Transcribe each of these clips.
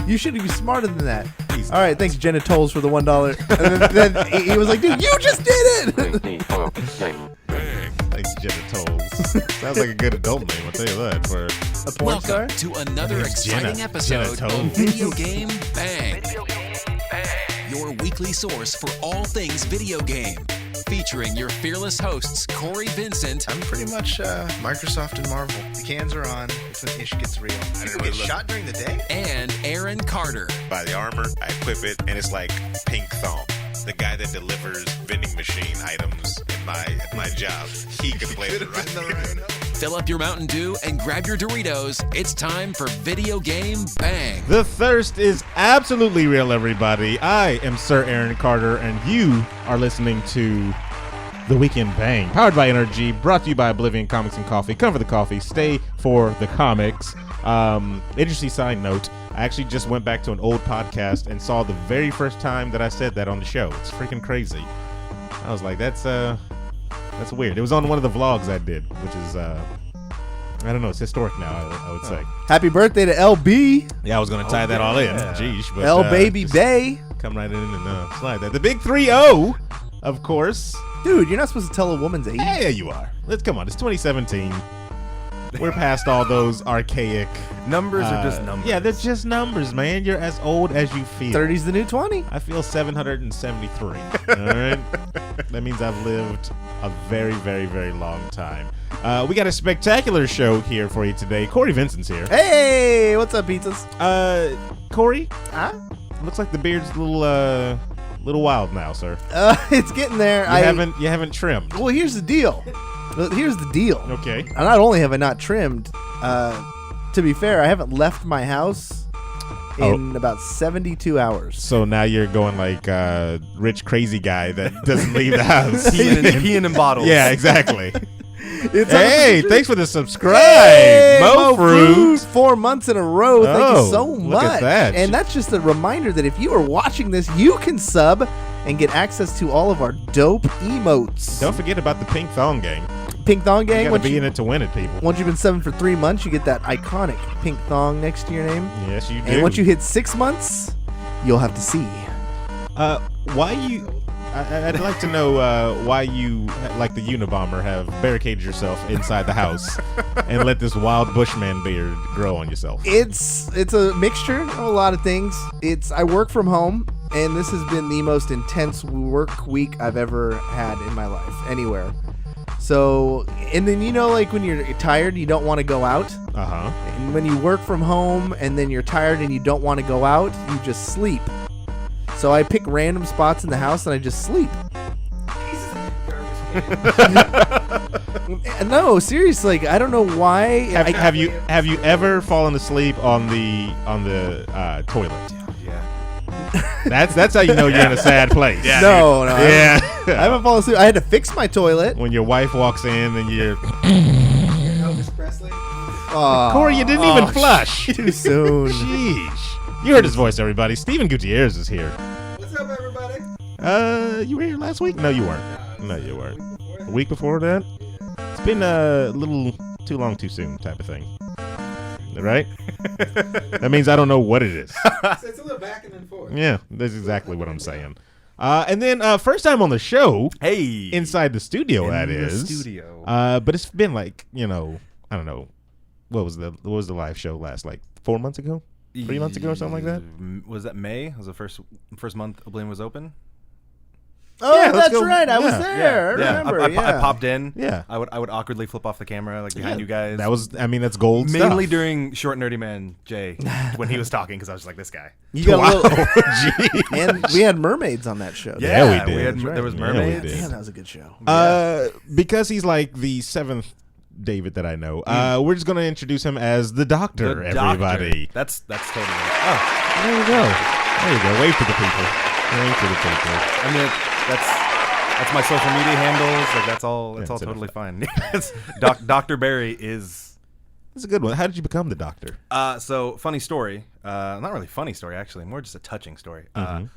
You should be smarter than that. All right, thanks, Jenna Tolles, for the $1. And then he was like, dude, you just did it. Thanks, Jenna Tolles. Sounds like a good adult name, I'll tell you that. For a porn star? Welcome to another exciting episode of Video Game Bang. Your weekly source for all things video game. Featuring your fearless hosts, Cory Vincent. I'm pretty much Microsoft and Marvel. The cans are on. It's when ish gets real. People get shot during the day? And Aaron Carter. Buy the armor, I equip it, and it's like pink thong. The guy that delivers vending machine items in my job, he could play it right. Fill up your Mountain Dew and grab your Doritos. It's time for Video Game Bang. The thirst is absolutely real, everybody. I am Sir Aaron Carter, and you are listening to The Weekend Bang, powered by NRG, brought to you by Oblivion Comics and Coffee. Come for the coffee, stay for the comics. Interesting side note, I actually just went back to an old podcast and saw the very first time that I said that on the show. It's freaking crazy. I was like, that's weird. It was on one of the vlogs I did, which is, I don't know, it's historic now, I would say. Happy birthday to LB. Yeah, I was going to tie that all in. Jeez. But, L Baby Bay. Come right in and slide that. The big 3-0, of course. Dude, you're not supposed to tell a woman's age. Yeah, you are. Come on, it's 2017. We're past all those archaic numbers are just numbers. Yeah, they're just numbers, man. You're as old as you feel. 30's the new 20. I feel 773. All right, that means I've lived a very, very, very long time. We got a spectacular show here for you today. Cory Vincent's here. Hey, what's up, pizzas? Cory. Huh? Looks like the beard's a little wild now, sir. It's getting there. You haven't trimmed. Well, here's the deal. Okay. Not only have I not trimmed, to be fair, I haven't left my house in about 72 hours. So now you're going like rich crazy guy that doesn't leave the house. Peeing in bottles. Yeah, exactly. Hey, thanks for the subscribe. Hey, Mo Fruit. 4 months in a row. Thank you so much. Look at that. And that's just a reminder that if you are watching this, you can sub and get access to all of our dope emotes. Don't forget about the Pink Thong Gang. Pink Thong Gang. You gotta be in it to win it, people. Once you've been subbing for 3 months, you get that iconic pink thong next to your name. Yes, you do. And once you hit 6 months, you'll have to see. Why you... I'd like to know why you, like the Unabomber, have barricaded yourself inside the house and let this wild Bushman beard grow on yourself. It's a mixture of a lot of things. I work from home, and this has been the most intense work week I've ever had in my life, anywhere. So, and then like when you're tired, you don't want to go out. Uh-huh. And when you work from home and then you're tired and you don't want to go out, you just sleep. So I pick random spots in the house and I just sleep. No, seriously, I don't know why. Have you ever fallen asleep on the toilet? Yeah. That's how you know you're in a sad place. Yeah, no. Yeah. I haven't fallen asleep. I had to fix my toilet. When your wife walks in and you're Elvis Presley. Cory, you didn't even flush. Too soon. Sheesh. You heard his voice, everybody. Steven Gutierrez is here. What's up, everybody? You were here last week? No, you weren't. No, you weren't. A week before that? It's been a little too long, too soon type of thing. Right? That means I don't know what it is. It's a little back and then forth. Yeah, that's exactly what I'm saying. And then first time on the show. Hey. Inside the studio, that is. In the studio. But it's been like, I don't know. What was the live show last? Like 4 months ago? 3 months ago or something like that? Was that May? Was the first month Oblivion was open? Oh, yeah, that's go. right. I was Yeah. there. I remember. I popped in. Yeah. I would awkwardly flip off the camera like behind you guys. That was, that's gold mainly stuff. during Short Nerdy Man Jay when he was talking because I was just like this guy. You got a little, Gee. and we had mermaids on that show. Yeah, we did. There was Yeah, mermaids. we did. Damn, that was a good show. Because he's like the seventh David that I know. We're just going to introduce him as the Doctor, everybody. That's totally. There you go. There you go. Wave to the people. Wave to the people. I mean, that's my social media handles. Like that's all totally fine. Dr. Barry is. That's a good one. How did you become the Doctor? So funny story. Not really funny story actually. More just a touching story.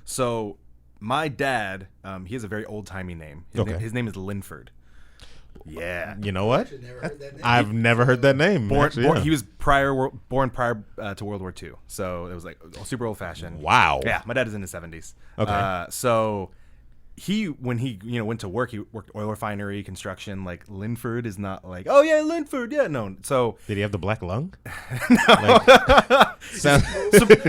So my dad, he has a very old timey name. His name is Linford. Yeah. You know what? Actually, never heard that name. I've never heard that name. Actually, yeah. He was born prior to World War II, so it was like super old fashioned. Wow. Yeah, my dad is in his 70s. Okay. So when he went to work, he worked oil refinery, construction. Like Linford is not like, oh yeah, Linford, yeah, no. So Did he have the black lung?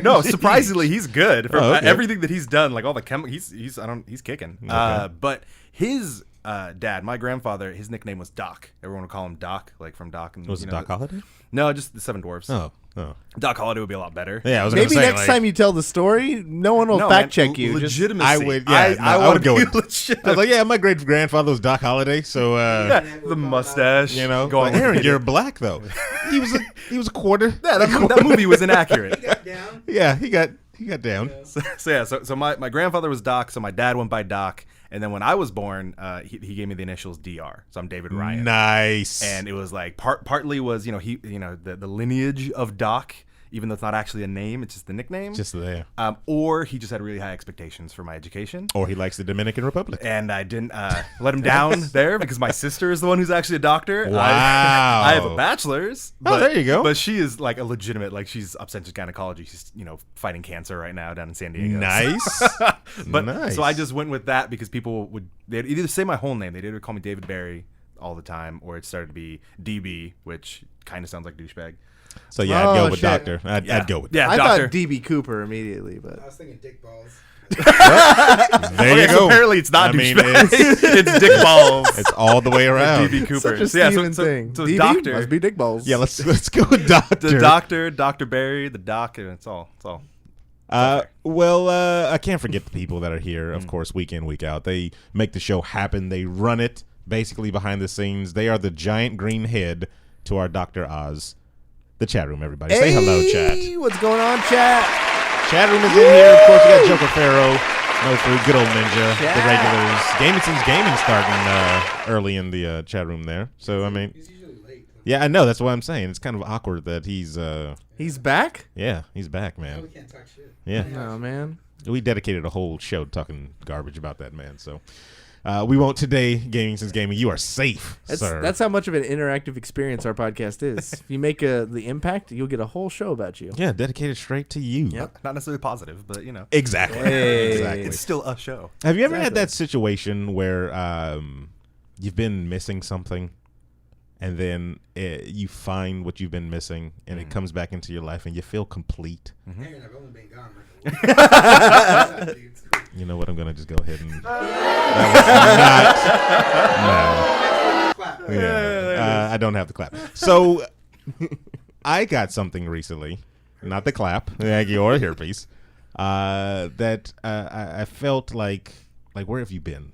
no, surprisingly, he's good for okay. everything that he's done. Like all the he's kicking. Okay. But his dad, my grandfather, his nickname was Doc. Everyone would call him Doc, like from Doc. And, Was it Doc Holliday? No, just the Seven Dwarfs. Oh. Doc Holliday would be a lot better. Yeah, I was Maybe gonna say, next time you tell the story, no one will fact check you. Just- Legitimacy. I would. Yeah, I would go with. legit. I was like, yeah, my great grandfather was Doc Holliday, so The mustache. you know. Going But Aaron, you're black though. He was a quarter. yeah, that movie was inaccurate. Got down. Yeah, he got down. So my grandfather was Doc, so my dad went by Doc, and then when I was born, he gave me the initials DR, so I'm David Ryan. Nice. And it was like partly was the lineage of Doc, even though it's not actually a name, it's just the nickname. Just there. Or he just had really high expectations for my education. Or he likes the Dominican Republic. And I didn't let him down there because my sister is the one who's actually a doctor. Wow. I have a bachelor's. Oh, there you go. But she is like a legitimate, like she's obstetric gynecology. She's, fighting cancer right now down in San Diego. Nice. But Nice. so I just went with that because people they'd either say my whole name. They'd either call me David Barry all the time, or it started to be DB, which kind of sounds like douchebag. So yeah, I'd go with shit. Doctor. I'd go with. Yeah, I doctor. thought DB Cooper immediately, but I was thinking dick balls. There you Okay, so go. apparently it's not I mean, douchebag. It's dick balls. It's all the way around. DB Cooper. such a So, yeah, Steven thing. So DB doctor. must be dick balls. Yeah, let's go with Doctor. The doctor, Dr. Barry, the doc, and it's all. I can't forget the people that are here, of course, week in, week out. They make the show happen. They run it basically behind the scenes. They are the giant green head to our Dr. Oz. The chat room, everybody. Say hello, chat. What's going on, chat? Chat room is in here. Of course, we got Joker Pharaoh, No Food, Good Old Ninja, Chat. the regulars. Gamingson's Gaming starting early in the chat room there. So, I mean, He's usually late. yeah, I know. That's what I'm saying. It's kind of awkward that he's back? yeah, he's back, Now man. we can't talk shit. Yeah. No, man. We dedicated a whole show talking garbage about that man. So we won't today. Gamingson's Gaming, you are safe, sir. That's how much of an interactive experience our podcast is. If you make the impact, you'll get a whole show about you. yeah, dedicated straight to you. Yep. Not necessarily positive, but Exactly. Hey. Exactly. it's still a show. Have you ever had Exactly. that situation where you've been missing something, and then you find what you've been missing, and it comes back into your life, and you feel complete? Aaron, I've only been gone like a week. Dude, it's cool. You know what? I'm gonna just go ahead and. That was not. Clap. No. Yeah. I don't have the clap. So I got something recently, not the clap, or earpiece, that I felt like where have you been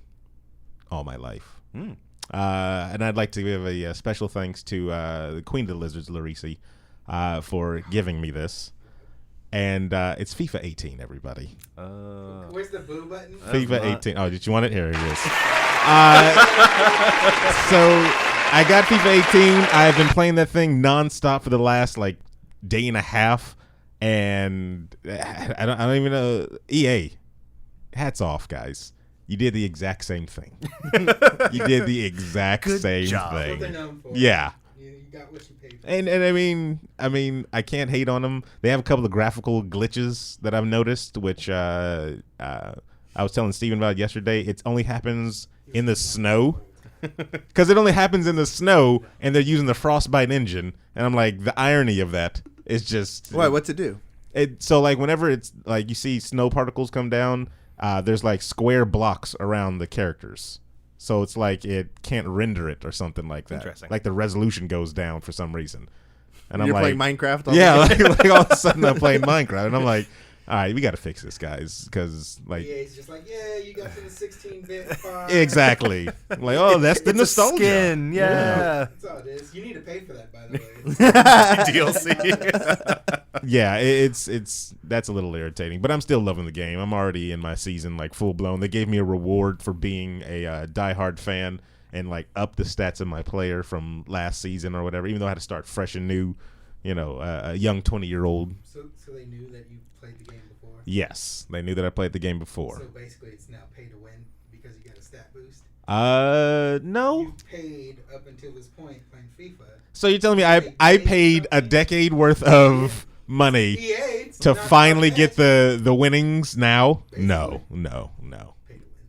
all my life? And I'd like to give a special thanks to the Queen of the Lizards, Larisi, for giving me this. And it's FIFA 18, everybody. Where's the boo button? FIFA 18. Oh, did you want it? Here it is. So I got FIFA 18. I've been playing that thing nonstop for the last day and a half, and I don't even know. EA, hats off, guys. You did the exact same thing. You did the exact same job. That's what they're thing. known for. Yeah. You got what you paid for. And I mean, I can't hate on them. They have a couple of graphical glitches that I've noticed, which I was telling Steven about yesterday. It only happens in the snow, because it only happens in the snow, and they're using the Frostbite engine. And I'm like, the irony of that is just What's it do? So whenever it's you see snow particles come down, there's square blocks around the characters. So it's it can't render it or something like that. Interesting. The resolution goes down for some reason. And You're I'm playing Minecraft? yeah, like all of a sudden I'm playing Minecraft, and I'm like, all right, we got to fix this, guys, because EA's just like, yeah, you got to the 16-bit file. exactly, I'm like, oh, that's the It's nostalgia. a skin, yeah. That's all it is. You need to pay for that, by the way. DLC. Yeah, it's that's a little irritating, but I'm still loving the game. I'm already in my season full blown. They gave me a reward for being a diehard fan and up the stats of my player from last season or whatever. Even though I had to start fresh and new, a young 20-year-old. So they knew that you played the game before? Yes, they knew that I played the game before. So basically it's now pay to win because you got a stat boost? No. You paid up until this point playing FIFA. So you're telling me I paid a decade worth of money EA to finally get the winnings now? No.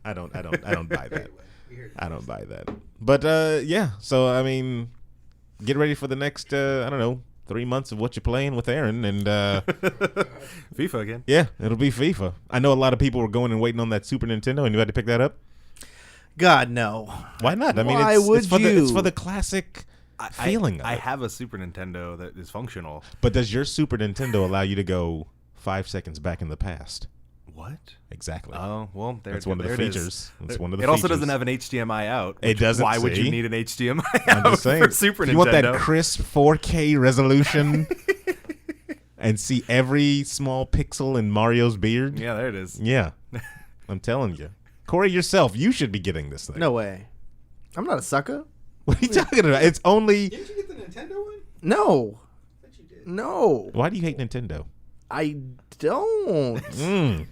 I don't buy that. I don't buy that. But yeah, so I mean, get ready for the next 3 months of what you're playing with Aaron and FIFA again. Yeah, it'll be FIFA. I know a lot of people were going and waiting on that Super Nintendo, and you had to pick that up. God, no. Why not? I mean, Why it's would for you? it's for the classic feeling of I it. have a Super Nintendo that is functional. But does your Super Nintendo allow you to go 5 seconds back in the past? What? Exactly. Oh, well, That's one of the features. That's one of the It also features. doesn't have an HDMI out. It doesn't, Why would see? you need an HDMI I'm out just saying. for Super Nintendo? You want that crisp 4K resolution and see every small pixel in Mario's beard? Yeah, there it is. Yeah. I'm telling you. Corey, yourself, you should be getting this thing. No way. I'm not a sucker. What are you talking about? It's only... Didn't you get the Nintendo one? No. I bet you did. No. Why do you hate Nintendo? I don't.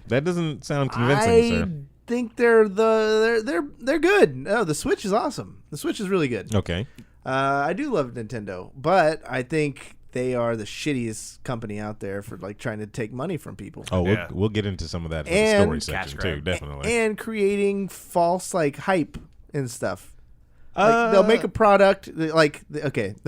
That doesn't sound convincing, I sir. think they're good. No, the Switch is awesome. The Switch is really good. Okay. I do love Nintendo, but I think they are the shittiest company out there for like trying to take money from people. Oh, Yeah. we'll get into some of that in And the story cash section, grab. too, definitely. And creating false like hype and stuff. Like, they'll make a product they'll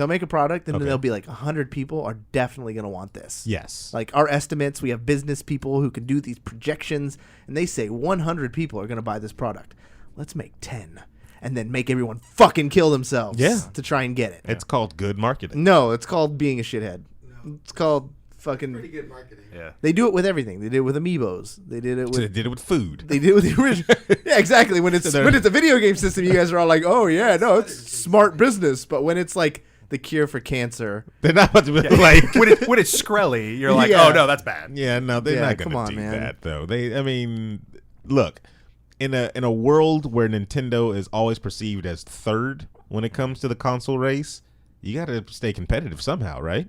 make a product and Okay. then they'll be like 100 people are definitely going to want this. Yes. Like our estimates, we have business people who can do these projections and they say 100 people are going to buy this product. Let's make 10 and then make everyone fucking kill themselves to try and get it. It's called good marketing. No, it's called being a shithead. No. It's called fucking Pretty good marketing. Yeah. They do it with everything. They did it with amiibos. They did it They with did it with food. They did it with the original. Yeah, exactly. When it's a video game system, you guys are all like, "Oh yeah, no, it's smart business." But when it's like the cure for cancer, They're not about to be like... when it's Skrelly, you're like, Yeah. oh, no, that's bad. Yeah, no, they're Yeah, not come going on, to do man. that, though. I mean, look, in a world where Nintendo is always perceived as third when it comes to the console race, you got to stay competitive somehow, right?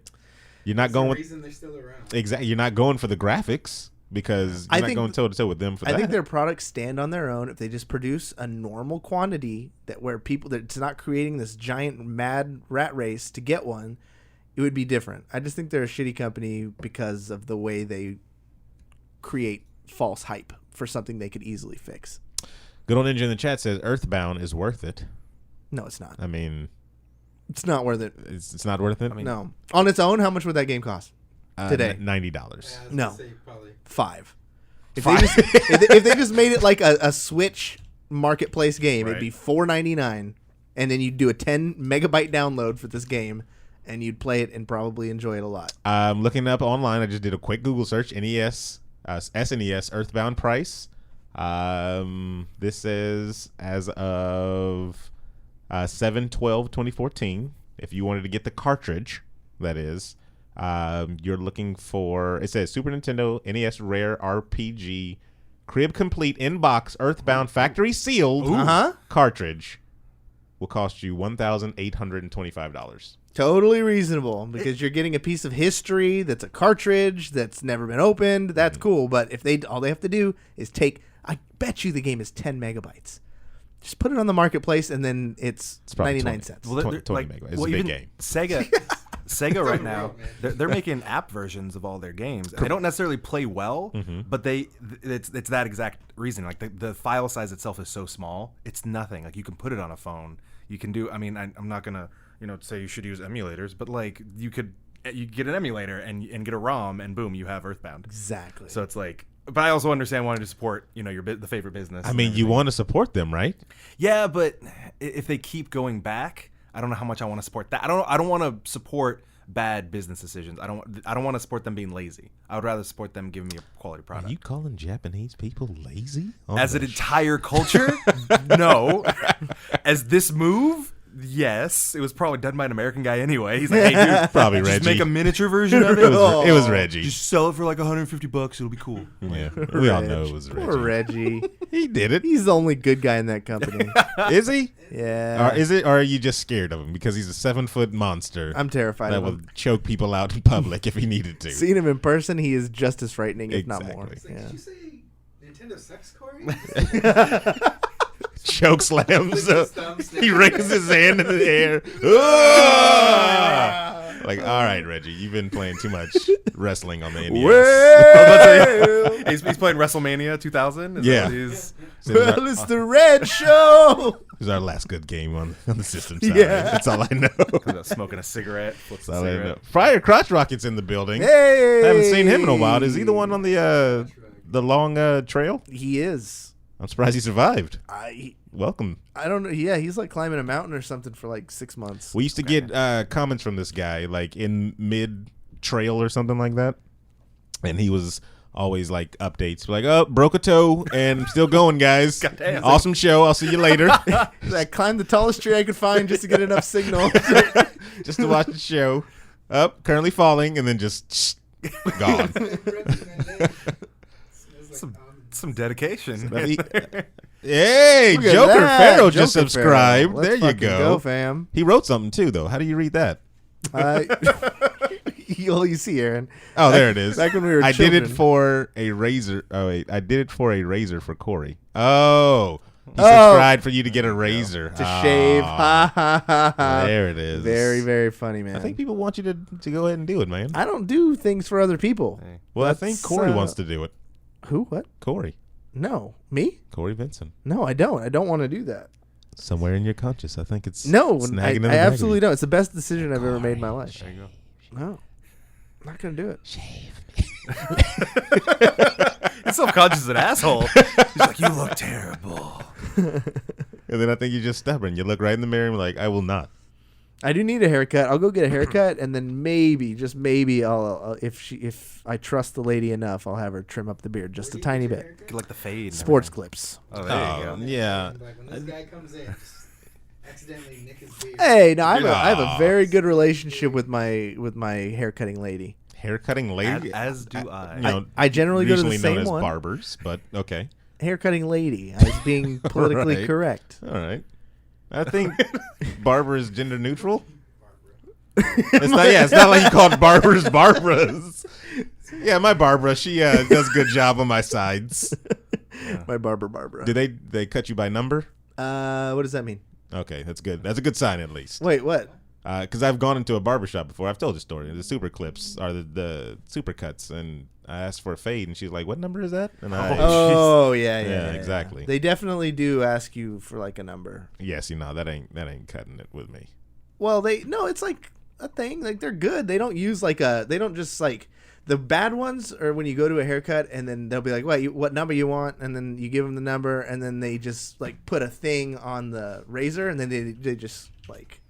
You're not That's going the with reason they're still around. exactly. You're not going for the graphics because I you're not think- going toe to toe with them for I that. think their products stand on their own if they just produce a normal quantity that it's not creating this giant mad rat race to get one. It would be different. I just think they're a shitty company because of the way they create false hype for something they could easily fix. Good old Ninja in the chat says Earthbound is worth it. No, it's not. I mean, It's not worth it. it's not worth it. No. On its own, how much would that game cost? Today. $90. Yeah, I was No. gonna say probably. $5. If they just made it like a Switch marketplace game, it'd be $4.99, and then you'd do a 10 megabyte download for this game, and you'd play it and probably enjoy it a lot. I'm looking up online. I just did a quick Google search. SNES Earthbound price. This is as of 7/12/2014. If you wanted to get the cartridge, that is, you're looking for. It says Super Nintendo NES Rare RPG Crib Complete in-box Earthbound factory sealed cartridge will cost you $1,825. Totally reasonable, because you're getting a piece of history that's a cartridge that's never been opened. That's cool, but if all they have to do is take, I bet you the game is 10 megabytes. Just put it on the marketplace, and then it's probably 99 20. cents. Well, 20 megabytes. It's a big even game. Sega right now, man. they're making app versions of all their games. They don't necessarily play well, but it's that exact reason. Like the file size itself is so small, it's nothing. Like you can put it on a phone. You can do. I mean, I'm not gonna say you should use emulators, but like you get an emulator and get a ROM, and boom, you have Earthbound. Exactly. So it's like. But I also understand wanting to support, the favorite business. I and mean, you everything. want to support them, right? Yeah, but if they keep going back, I don't know how much I want to support that. I don't want to support bad business decisions. I don't want to support them being lazy. I would rather support them giving me a quality product. Are you calling Japanese people lazy? As an entire culture, no. As this move, yes. It was probably done by an American guy anyway. He's like, hey, dude, Probably just Reggie. make a miniature version of it. It was Reggie. Just sell it for like $150. It'll be cool. Yeah, we all know it was Reggie. Poor Reggie. He did it. He's the only good guy in that company. Is he? Yeah. Or is it? Or are you just scared of him because he's a 7-foot monster I'm terrified that of would him. choke people out in public if he needed to? Seeing him in person, he is just as frightening, if not more. Exactly. It's like, Yeah. did you say Nintendo sucks, Corey? choke slams. His thumb, He raises his hand in the air. Ah! Like, all right, Reggie, you've been playing too much wrestling on the NES. Well, He's playing WrestleMania 2000. Yeah. well, it's the Red Show. This is our last good game on the system side. Yeah. That's all I know. Smoking a cigarette. Flips That's a all I know. cigarette. Friar Crotch Rocket's in the building. Hey, I haven't seen him in a while. Is he the one on the long trail? He is. I'm surprised he survived. I Welcome. don't know. Yeah, he's like climbing a mountain or something for like 6 months. We used to get comments from this guy like in mid trail or something like that, and he was always like updates like, "Oh, broke a toe and still going, guys. Goddamn. Awesome show. I'll see you later." I climbed the tallest tree I could find just to get enough signal. Just to watch the show. Up, currently falling, and then just gone. Some dedication. Hey, Look at Joker that. Pharaoh just Joker subscribed. Pharaoh. Let's There you fucking go. fam. He wrote something too, though. How do you read that? You see, Aaron. Oh, there it is. Back when we were I did it children. for a razor. Oh wait, I did it for a razor for Corey. Oh, he subscribed for you to get a razor To shave. Ha ha ha ha. There it is. Very, very funny, man. I think people want you to go ahead and do it, man. I don't do things for other people. Well, I That's, think Corey wants to do it. Who? What? Corey No. Me? Vincent. No, I don't. I don't want to do that. Somewhere in your conscious, I think it's No, it's I nagging in the back of absolutely you. don't. It's the best decision I've ever made in my life. There you go. No. I'm not going to do it. He's self-conscious as an asshole. He's like, you look terrible. And then I think you're just stubborn. You look right in the mirror and be like, I will not. I do need a haircut. I'll go get a haircut, and then maybe, just maybe, I'll if I trust the lady enough, I'll have her trim up the beard just a tiny bit. Get like the fade. and Sports everything. clips. Oh, there you go. Yeah. Like when this guy comes in, just accidentally nick his beard. Hey, no, I have a Aw. very good relationship with my haircutting lady. Haircutting lady. As do I. You know, I generally go to the usually known same as one. barbers, but okay. Haircutting lady. I was being politically Right. correct. All right. I think barber is gender neutral. It's not. Yeah, it's not like you called barbers Barbaras. Yeah, my Barbara. She does a good job on my sides. My Barbara. Do they cut you by number? What does that mean? Okay, that's good. That's a good sign at least. Wait, what? Because I've gone into a barbershop before. I've told the story. The super clips are the super cuts, and I asked for a fade, and she's like, "What number is that?" And I, Oh, yeah, Yeah, exactly. They definitely do ask you for like a number. yes, that ain't cutting it with me. Well, it's like a thing. Like they're good. They don't use they don't just like the bad ones are when you go to a haircut and then they'll be like, what number you want? And then you give them the number and then they just like put a thing on the razor and then they just like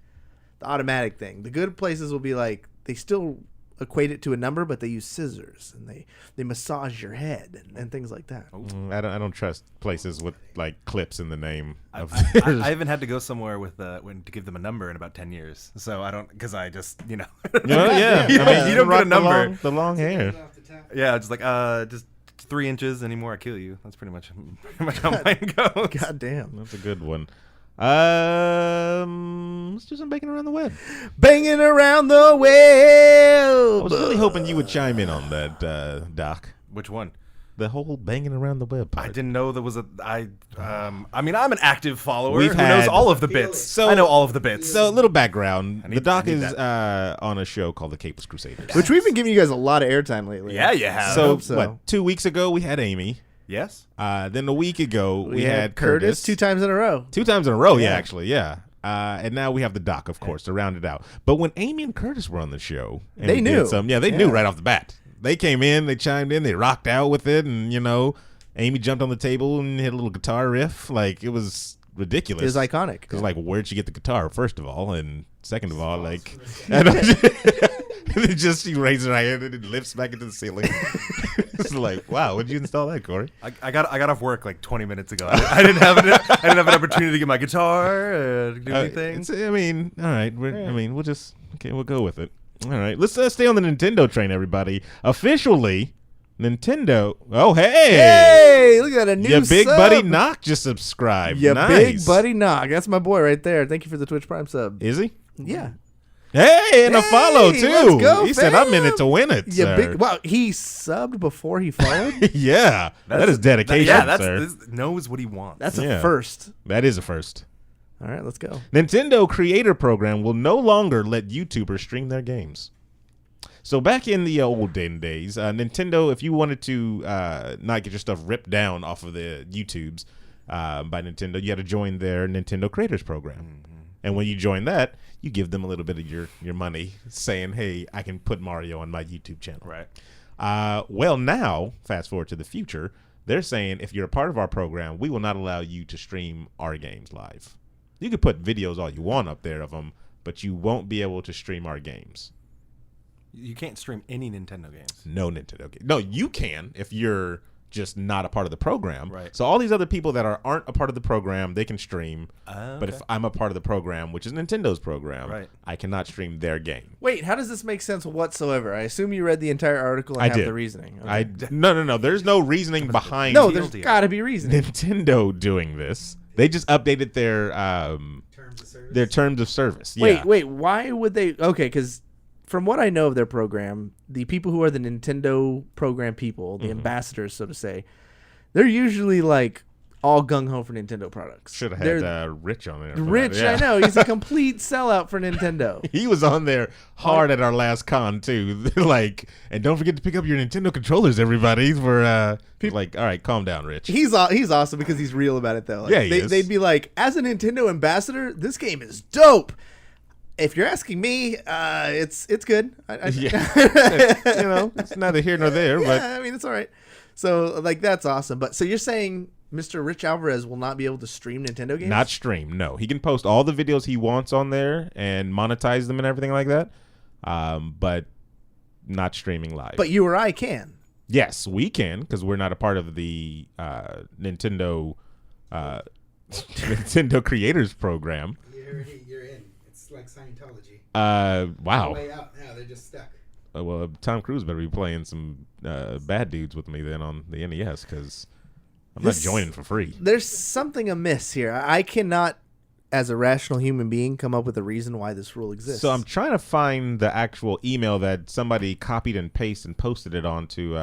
the automatic thing. The good places will be like, they still equate it to a number, but they use scissors and they massage your head and things like that. I don't trust places with like clips in the name of I haven't had to go somewhere with to give them a number in about 10 years. So I don't, because I just, yeah. Yeah, I mean, you don't rock get a number. The long hair. Off the top. Yeah, just like just 3 inches anymore, I kill you. That's pretty much how mine goes. God damn. That's a good one. Let's do some bacon around the web. Banging around the I web. was really hoping you would chime in on that, Doc. Which one? The whole banging around the web part. I didn't know there was a. I mean, I'm an active follower We've who knows had- all of the bits. So- I know all of the bits. So, a little background. need- The Doc I need is on a show called the Capeless Crusaders. Which we've been giving you guys a lot of airtime lately. yeah, you have. So, hope so. what? 2 weeks ago, we had Amy. Yes. Then a week ago, we had had Curtis 2 times in a row. 2 times in a row, Yeah. actually, yeah. And now we have the Doc, of course, to round it out. But when Amy and Curtis were on the show, and They we knew. did they knew right off the bat. They came in, they chimed in, they rocked out with it, and Amy jumped on the table and hit a little guitar riff. Like, it was ridiculous. It was iconic. Because, like, where'd she get the guitar, first of all? And second of all, like... and it just, she raises her hand and it lifts back into the ceiling. It's like, wow, when did you install that, Corey? I got off work like 20 minutes ago. I didn't have an opportunity to get my guitar, do anything. I mean, all right. We'll just... Okay, we'll go with it. All right. Let's stay on the Nintendo train, everybody. Officially... Nintendo. Oh, hey. Hey, look at a new Your big sub. buddy Knock just subscribed. Your Nice. big buddy Knock. That's my boy right there. Thank you for the Twitch Prime sub. Is he? Yeah. Hey, and a follow Hey, too. let's go, He said, "I'm in fam." it to win it." Yeah, sir. wow, he subbed before he followed. Yeah, that is dedication, sir. This knows what he wants. That's Yeah. a first. That is a first. All right, let's go. Nintendo Creator Program will no longer let YouTubers stream their games. So back in the olden days, Nintendo, if you wanted to not get your stuff ripped down off of the YouTubes by Nintendo, you had to join their Nintendo Creators Program. And when you join that, you give them a little bit of your money, saying, "Hey, I can put Mario on my YouTube channel." Right. Well, now, fast forward to the future, they're saying if you're a part of our program, we will not allow you to stream our games live. You can put videos all you want up there of them, but you won't be able to stream our games. You can't stream any Nintendo games. No Nintendo game. No, you can if you're just not a part of the program. Right. So all these other people that aren't a part of the program, they can stream. But if Okay. I'm a part of the program, which is Nintendo's program, Right. I cannot stream their game. Wait, how does this make sense whatsoever? I assume you read the entire article and I have did. the reasoning. Okay. No. There's no reasoning behind No, there's got to be reasoning. Nintendo doing this. They just updated their Terms of service. terms of service. Yeah. Wait, why would they? Okay, because from what I know of their program, the people who are the Nintendo program people, the ambassadors, so to say, they're usually like all gung ho for Nintendo products. Should have They're had Rich on there. for Rich, that, yeah. I know. He's a complete sellout for Nintendo. He was on there hard at our last con too. Like, and don't forget to pick up your Nintendo controllers, everybody. For like, all right, calm down, Rich. He's awesome because he's real about it though. Like, Yeah, he is. they'd be like, as a Nintendo ambassador, this game is dope. If you're asking me, it's good. Yeah. You know, it's neither here nor there, but I mean, it's all right. So like that's awesome. But so you're saying Mr. Rich Alvarez will not be able to stream Nintendo games? not stream. No, he can post all the videos he wants on there and monetize them and everything like that. But not streaming live. But you or I can. Yes, we can because we're not a part of the Nintendo Nintendo Creators Program. You're in. It's like Scientology. Wow. Way out now. They're just stuck. Well, Tom Cruise better be playing some bad dudes with me then on the NES because I'm not joining for free. There's something amiss here. I cannot, as a rational human being, come up with a reason why this rule exists. So I'm trying to find the actual email that somebody copied and pasted and posted it onto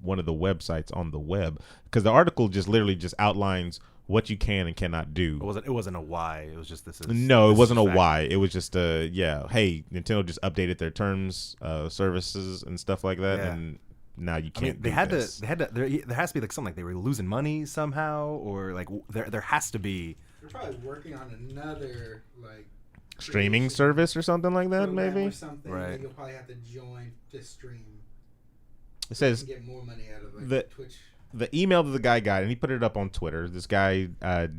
one of the websites on the web because the article just literally just outlines what you can and cannot do. It wasn't a why. It was just this is. No, it this wasn't a is fact. why. It was just a hey, Nintendo just updated their terms, services, and stuff like that, Yeah. and now you I can't. mean, they do had this. to. They had to. There has to be like something like they were losing money somehow, or like there has to be. They're probably working on another like streaming creation service or something like that, program maybe. or something. Right. That you'll probably have to join to stream. It says And get more money out of like the- Twitch. the email that the guy got, and he put it up on Twitter. This guy,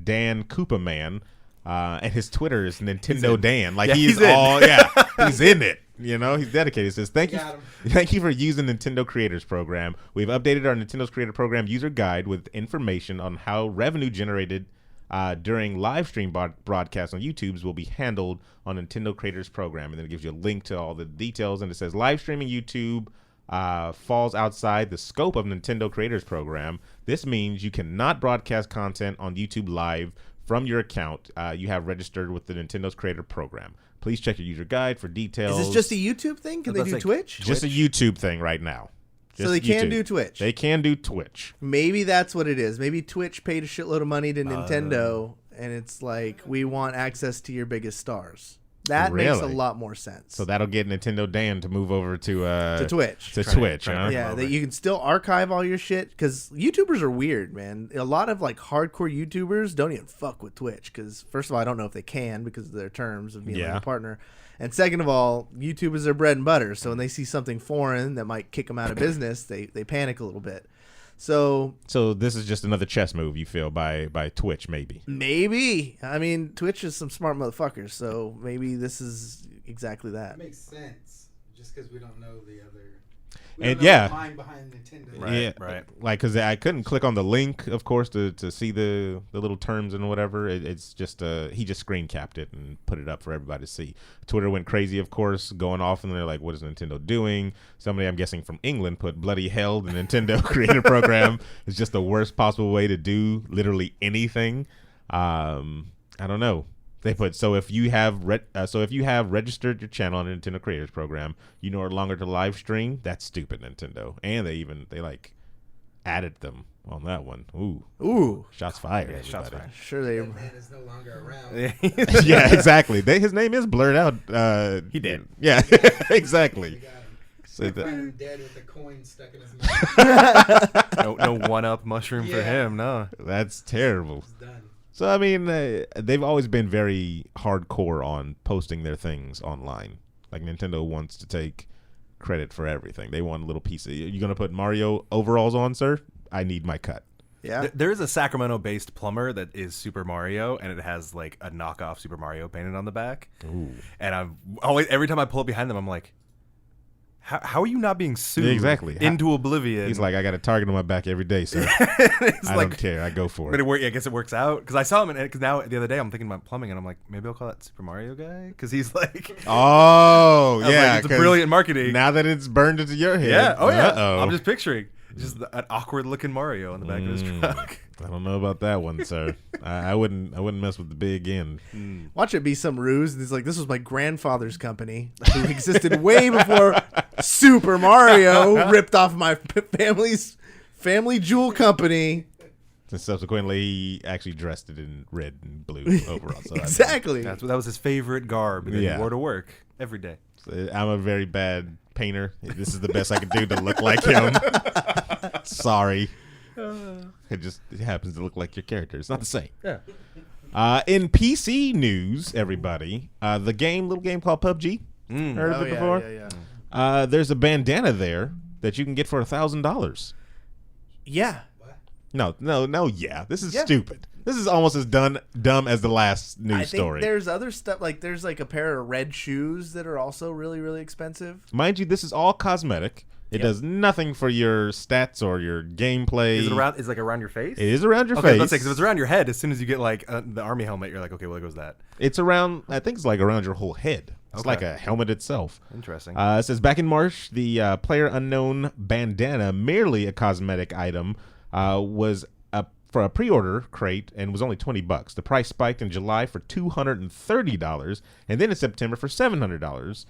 Dan Koopaman, and his Twitter is Nintendo Dan. Like Yeah, he's he's in. all he's in it. You know, he's dedicated. It says thank Got him. you for using Nintendo Creators Program. We've updated our Nintendo's Creator Program user guide with information on how revenue generated during live stream broadcasts on YouTube's will be handled on Nintendo Creators Program, and then it gives you a link to all the details. And it says live streaming YouTube falls outside the scope of Nintendo Creators Program. This means you cannot broadcast content on YouTube Live from your account you have registered with the Nintendo's Creator Program. Please check your user guide for details. is this just a YouTube thing? Can they That's do like- Twitch? Just a YouTube thing right now? So Just they can YouTube. do Twitch. They can do Twitch. Maybe that's what it is. Maybe Twitch paid a shitload of money to Nintendo, and it's like, we want access to your biggest stars. That makes a Really? lot more sense. So that'll get Nintendo Dan to move over to Twitch. To Trying to- Twitch, trying to huh? bring Yeah, over. that you can still archive all your shit because YouTubers are weird, man. A lot of like hardcore YouTubers don't even fuck with Twitch because first of all, I don't know if they can because of their terms of being like Yeah. a partner, and second of all, YouTube is their bread and butter. So when they see something foreign that might kick them out of business, they panic a little bit. So So this is just another chess move you feel by Twitch, maybe. maybe, I mean, Twitch is some smart motherfuckers. So maybe this is exactly that. That makes sense. Just because we don't know the other. We And don't know yeah. the mind behind Nintendo. Right, Yeah, right. Like, because I couldn't click on the link, of course, to see the little terms and whatever. It's just he just screen capped it and put it up for everybody to see. Twitter went crazy, of course, going off, and they're like, "What is Nintendo doing?" Somebody, I'm guessing from England, put bloody hell. The Nintendo Creator Program is just the worst possible way to do literally anything. I don't know. They put so if you have registered your channel on the Nintendo Creators Program, you no longer to live stream. That's stupid, Nintendo. And they like added them on that one. Ooh. Shots fired. Yeah, shots everybody. fired. Sure they. That man is no longer around. Yeah, exactly. His name is blurred out. He did. Yeah, We exactly. got him. So I that- found him dead with a coin stuck in his mouth. No one-up mushroom for Yeah. him. No. that's terrible. It's done. So I mean, they've always been very hardcore on posting their things online. Like Nintendo wants to take credit for everything. They want a little piece of. You gonna put Mario overalls on, sir? I need my cut. Yeah. There is a Sacramento-based plumber that is Super Mario, and it has like a knockoff Super Mario painted on the back. Ooh. And I'm always every time I pull up behind them, I'm like, how are you not being sued? Yeah, exactly. Into oblivion. He's like, I got a target on my back every day, sir. It's I like, don't care. I go for But it. I guess it works out because I saw him, because now the other day I'm thinking about plumbing, and I'm like, maybe I'll call that Super Mario guy because he's like, Oh, I was yeah. like, it's a 'cause brilliant marketing. Now that it's burned into your head. Yeah. Oh yeah. Uh-oh. I'm just picturing just an awkward looking Mario on the back of his truck. I don't know about that one, sir. I wouldn't mess with the big end. Watch it be some ruse. And he's like, this was my grandfather's company who existed way before Super Mario ripped off my family's family jewel company. And subsequently, he actually dressed it in red and blue overall. So Exactly. That was his favorite garb that Yeah. he wore to work every day. I'm a very bad painter. This is the best I could do to look like him. Sorry. It happens to look like your character. It's not the same. Yeah. In PC news, everybody, the little game called PUBG. Heard of it before? Yeah. There's a bandana there that you can get for $1,000. Yeah. No. Yeah, this is Yeah. stupid. This is almost as dumb as the last news I think story. there's other stuff, like there's like a pair of red shoes that are also really, really expensive. Mind you, this is all cosmetic. It does nothing for your stats or your gameplay. Is it around? Is it like around your face? It is around your Okay, face. let's say because if it's around your head, as soon as you get like the army helmet, you're like, okay, well, there goes that. It's around. I think it's like around your whole head. It's Okay. like a helmet itself. Interesting. It says back in March, the player unknown bandana, merely a cosmetic item, was for a pre-order crate and was only $20. The price spiked in July for $230, and then in September for $700,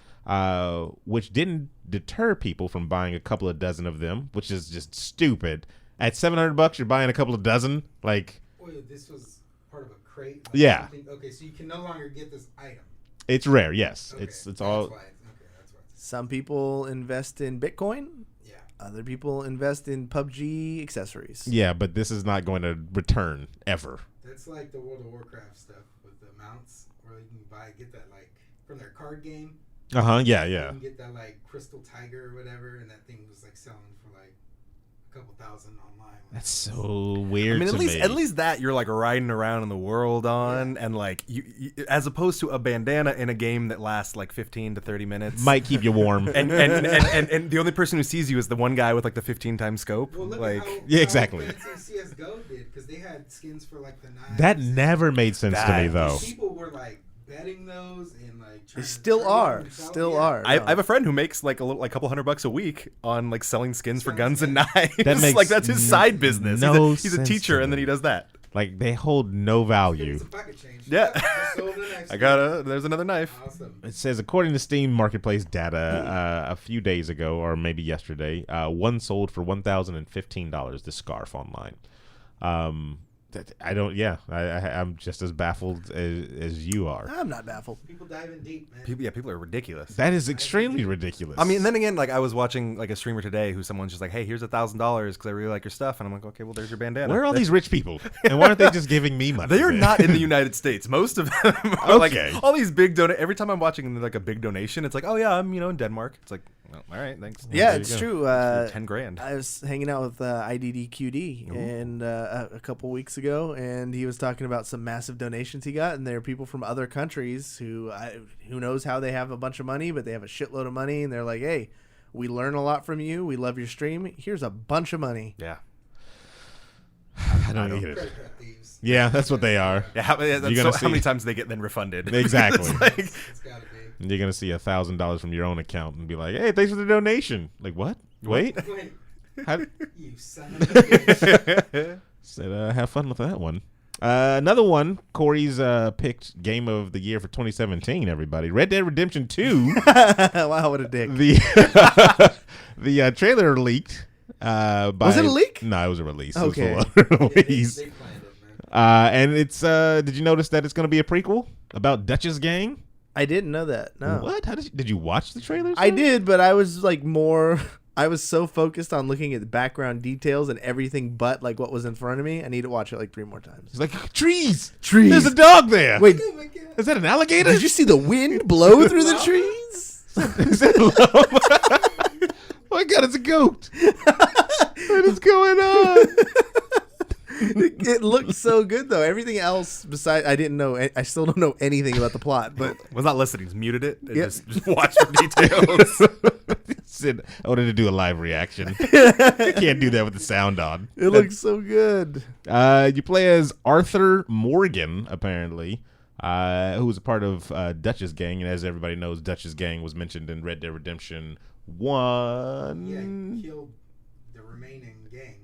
which didn't deter people from buying a couple of dozen of them, which is just stupid. At $700, you're buying a couple of dozen, like. Wait, this was part of a crate? Like Yeah. something- Okay, so you can no longer get this item. It's rare, yes. Okay, It's that's all. why that's why. Some people invest in Bitcoin. Yeah. Other people invest in PUBG accessories. Yeah, but this is not going to return ever. That's like the World of Warcraft stuff with the mounts, where you can get that like from their card game. Yeah. You can get that like Crystal Tiger or whatever, and that thing was like selling for like a couple thousand online. That's so weird. I mean, to me. at least that you're like riding around in the world on, and like you, as opposed to a bandana in a game that lasts like 15 to 30 minutes. might keep you warm. and the only person who sees you is the one guy with like the 15 times scope. Well, look like at how, Yeah, how exactly. fancy CS:GO did, because they had skins for like the knives. That never made sense to me, though. People were like betting those and like. They still are. Still are. I have a friend who makes like a couple $100 a week on like selling skins for guns and knives. That makes like that's his side business. no He's a sense teacher, to and then me. he does that. Like, they hold no value. It's a pocket change. Yeah. Just sold the next There's another knife. one. Awesome. It says, according to Steam Marketplace data, a few days ago, or maybe yesterday, one sold for $1,015, this scarf online. I'm just as baffled as you are. I'm not baffled. People diving deep, man. People are ridiculous. That is extremely ridiculous. I mean, then again, like I was watching like a streamer today who someone's just like, "Hey, here's $1,000 because I really like your stuff," and I'm like, "Okay, well, there's your bandana." where are all these rich people? And why aren't they just giving me money? They are then? not in the United States. Most of them are Okay. like all these big Every time I'm watching like a big donation, it's like, "Oh yeah, I'm in Denmark." It's like, well, all right, thanks. Yeah, there it's you go. true. 10 grand. I was hanging out with IDDQD and a couple weeks ago, and he was talking about some massive donations he got, and there are people from other countries who knows how they have a bunch of money, but they have a shitload of money, and they're like, "Hey, we learn a lot from you. We love your stream. Here's a bunch of money." Yeah. I don't get it. Credit card thieves. Yeah, that's what they are. Yeah. How see- many times do they get then refunded? Exactly. It's like, It's gotta be. You're gonna see $1,000 from your own account and be like, "Hey, thanks for the donation." Like, what? Wait, Wait, How- you son of a bitch. said have fun with that one. Another one, Corey's picked game of the year for 2017. Everybody, Red Dead Redemption 2. Wow, what a dick. The trailer leaked. Was it a leak? No, it was a release. Okay. It was a release. They planned it, man. And it's. Did you notice that it's going to be a prequel about Dutch's gang? I didn't know that. No. What? How did you watch the trailers? I did, but I was like I was so focused on looking at the background details and everything but like what was in front of me. I need to watch it like 3 more times. It's like trees. Trees. There's a dog there. Wait, Oh my God. Is that an alligator? did you see the wind blow through the trees? Is that love? Oh my God, it's a goat. What is going on? It looked so good though. Everything else besides, I didn't know. I still don't know anything about the plot. But Was not listening. Just muted it. And Yep. just watch for details. I wanted to do a live reaction. You can't do that with the sound on. it looks so good. You play as Arthur Morgan, apparently, who was a part of Dutch's gang. And as everybody knows, Dutch's gang was mentioned in Red Dead Redemption 1. Yeah, he killed the remaining gang.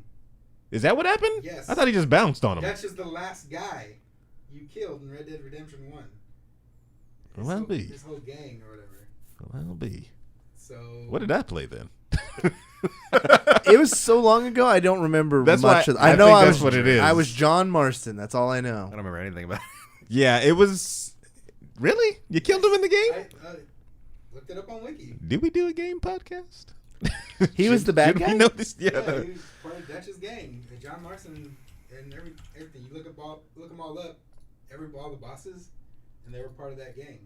Is that what happened? Yes. I thought he just bounced on him. Dutch is the last guy you killed in Red Dead Redemption 1. Well, be. His whole gang or whatever. Well, be. So What did I play then? It was so long ago. I don't remember That's much. why- Of, I I know think I that's was what it is. I was John Marston. That's all I I know. don't remember anything about it. Yeah, it was. Really? You killed him in the game? I looked it up on Wiki. Did we do a game podcast? He was the bad Should guy? we know this? Yeah, Yeah. he was part of Dutch's gang. And John Marston and everything. You look them all up. All the bosses, and they were part of that gang.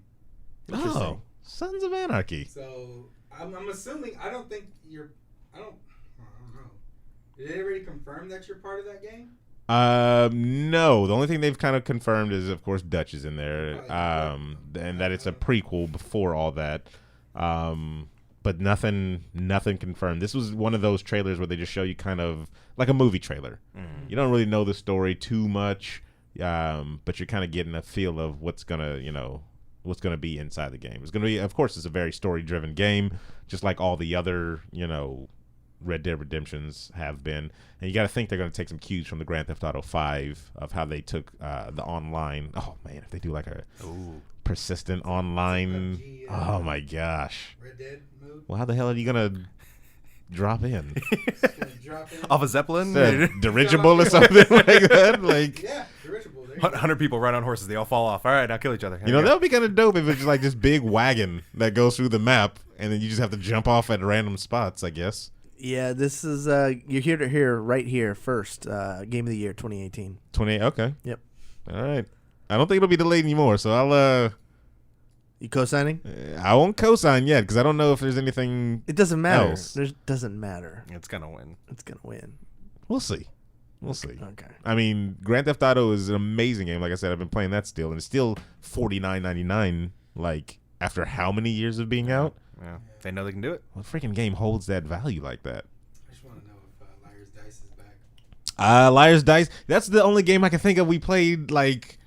Oh, Sons of Anarchy. So I'm assuming. I don't know. Did they already confirm that you're part of that gang? No. The only thing they've kind of confirmed is, of course, Dutch is in there, and that it's a prequel before all that. But nothing confirmed. This was one of those trailers where they just show you kind of like a movie trailer. You don't really know the story too much, but you're kind of getting a feel of what's gonna be inside the game. It's gonna be, of course, it's a very story-driven game, just like all the other, Red Dead Redemptions have been. And you got to think they're going to take some cues from the Grand Theft Auto 5 of how they took the online. Oh, man, if they do like a persistent online. PUBG, Oh, my gosh. Red Dead mode. Well, how the hell are you going to drop in? Gonna drop in. Off a Zeppelin? A dirigible or something like that? Like, Yeah, dirigible. There you 100 people ride on horses. They all fall off. All right, now kill each other. that would be kind of dope if it's just like this big wagon that goes through the map, and then you just have to jump off at random spots, I guess. Yeah, this is you're here to hear right here first. Game of the year 2018. 28, okay. Yep. All right. I don't think it'll be delayed anymore, so You co-signing? I won't co-sign yet because I don't know if there's anything. It doesn't matter. Else. There doesn't matter. It's going to win. It's gonna win. We'll see. We'll see. Okay. I mean, Grand Theft Auto is an amazing game. Like I said, I've been playing that still, and it's still $49.99. Like after how many years of being out? Yeah. They know they can do it. What freaking game holds that value like that? I just want to know if Liar's Dice is back. Liar's Dice. That's the only game I can think of we played like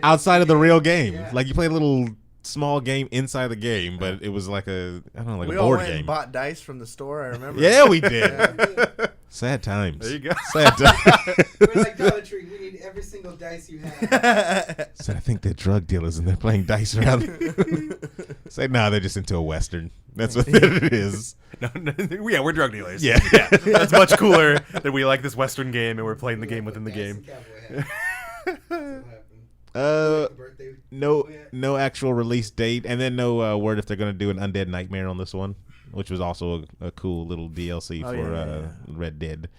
Outside of the real game. Yeah. Like you played a little small game inside the game, but it was like a like We a all board went game. and bought dice from the store. I remember. Yeah, we did. Yeah. Sad times. There you go. Sad times. We're like Dollar Tree. We need every single dice you have. Said I think they're drug dealers and they're playing dice around. Say no, they're just into a western. That's what it is. No, yeah, we're drug dealers. Yeah. That's much cooler that we like this Western game and we're playing the game within the game. No actual release date, and then no word if they're going to do an Undead Nightmare on this one, which was also a cool little DLC for Red Dead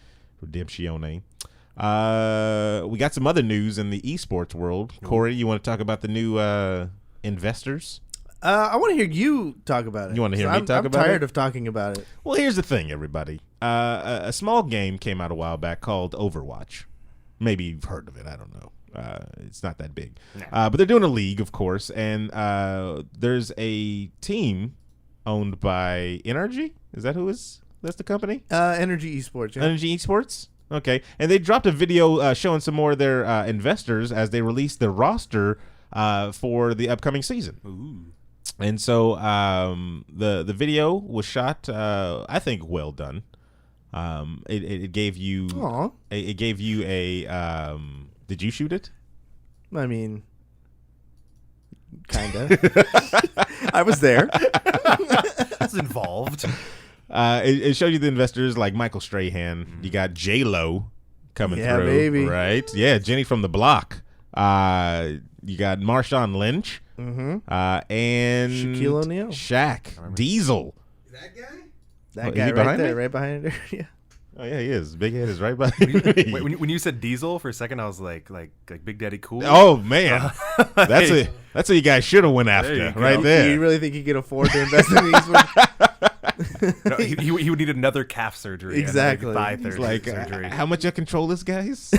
Redemption. We got some other news in the esports world. Corey, you want to talk about the new investors? I want to hear you talk about it. You wanna hear me talk about it? I'm tired of talking about it. Well, here's the thing, everybody. A small game came out a while back called Overwatch. Maybe you've heard of it. I don't know. It's not that big. But they're doing a league, of course, and there's a team owned by Energy. Is that who is? That's the company? Energy Esports. Yeah. Energy Esports? Okay. And they dropped a video showing some more of their investors as they released the roster for the upcoming season. Ooh. And so the video was shot, I think, well done. It gave you Aw. it gave you a. Did you shoot it? I mean, kind of. I was there. That's involved. It showed you the investors like Michael Strahan. You got J-Lo coming Yeah, through. baby. Right? Yeah, Jenny from the Block. You got Marshawn Lynch. And Shaquille O'Neal. Shaq. Diesel. That guy? That Is guy he right behind there, me? right behind her. Yeah. Oh, yeah, he is. Big Head is right behind me. Wait, when you said Diesel for a second, I was like Big Daddy Cool. Oh, man. That's what you guys should have went after you go. right Do there. you really think he can afford to invest in these? No, he would need another calf surgery. Exactly. And thigh He's like, surgery. how much are controllers, guys?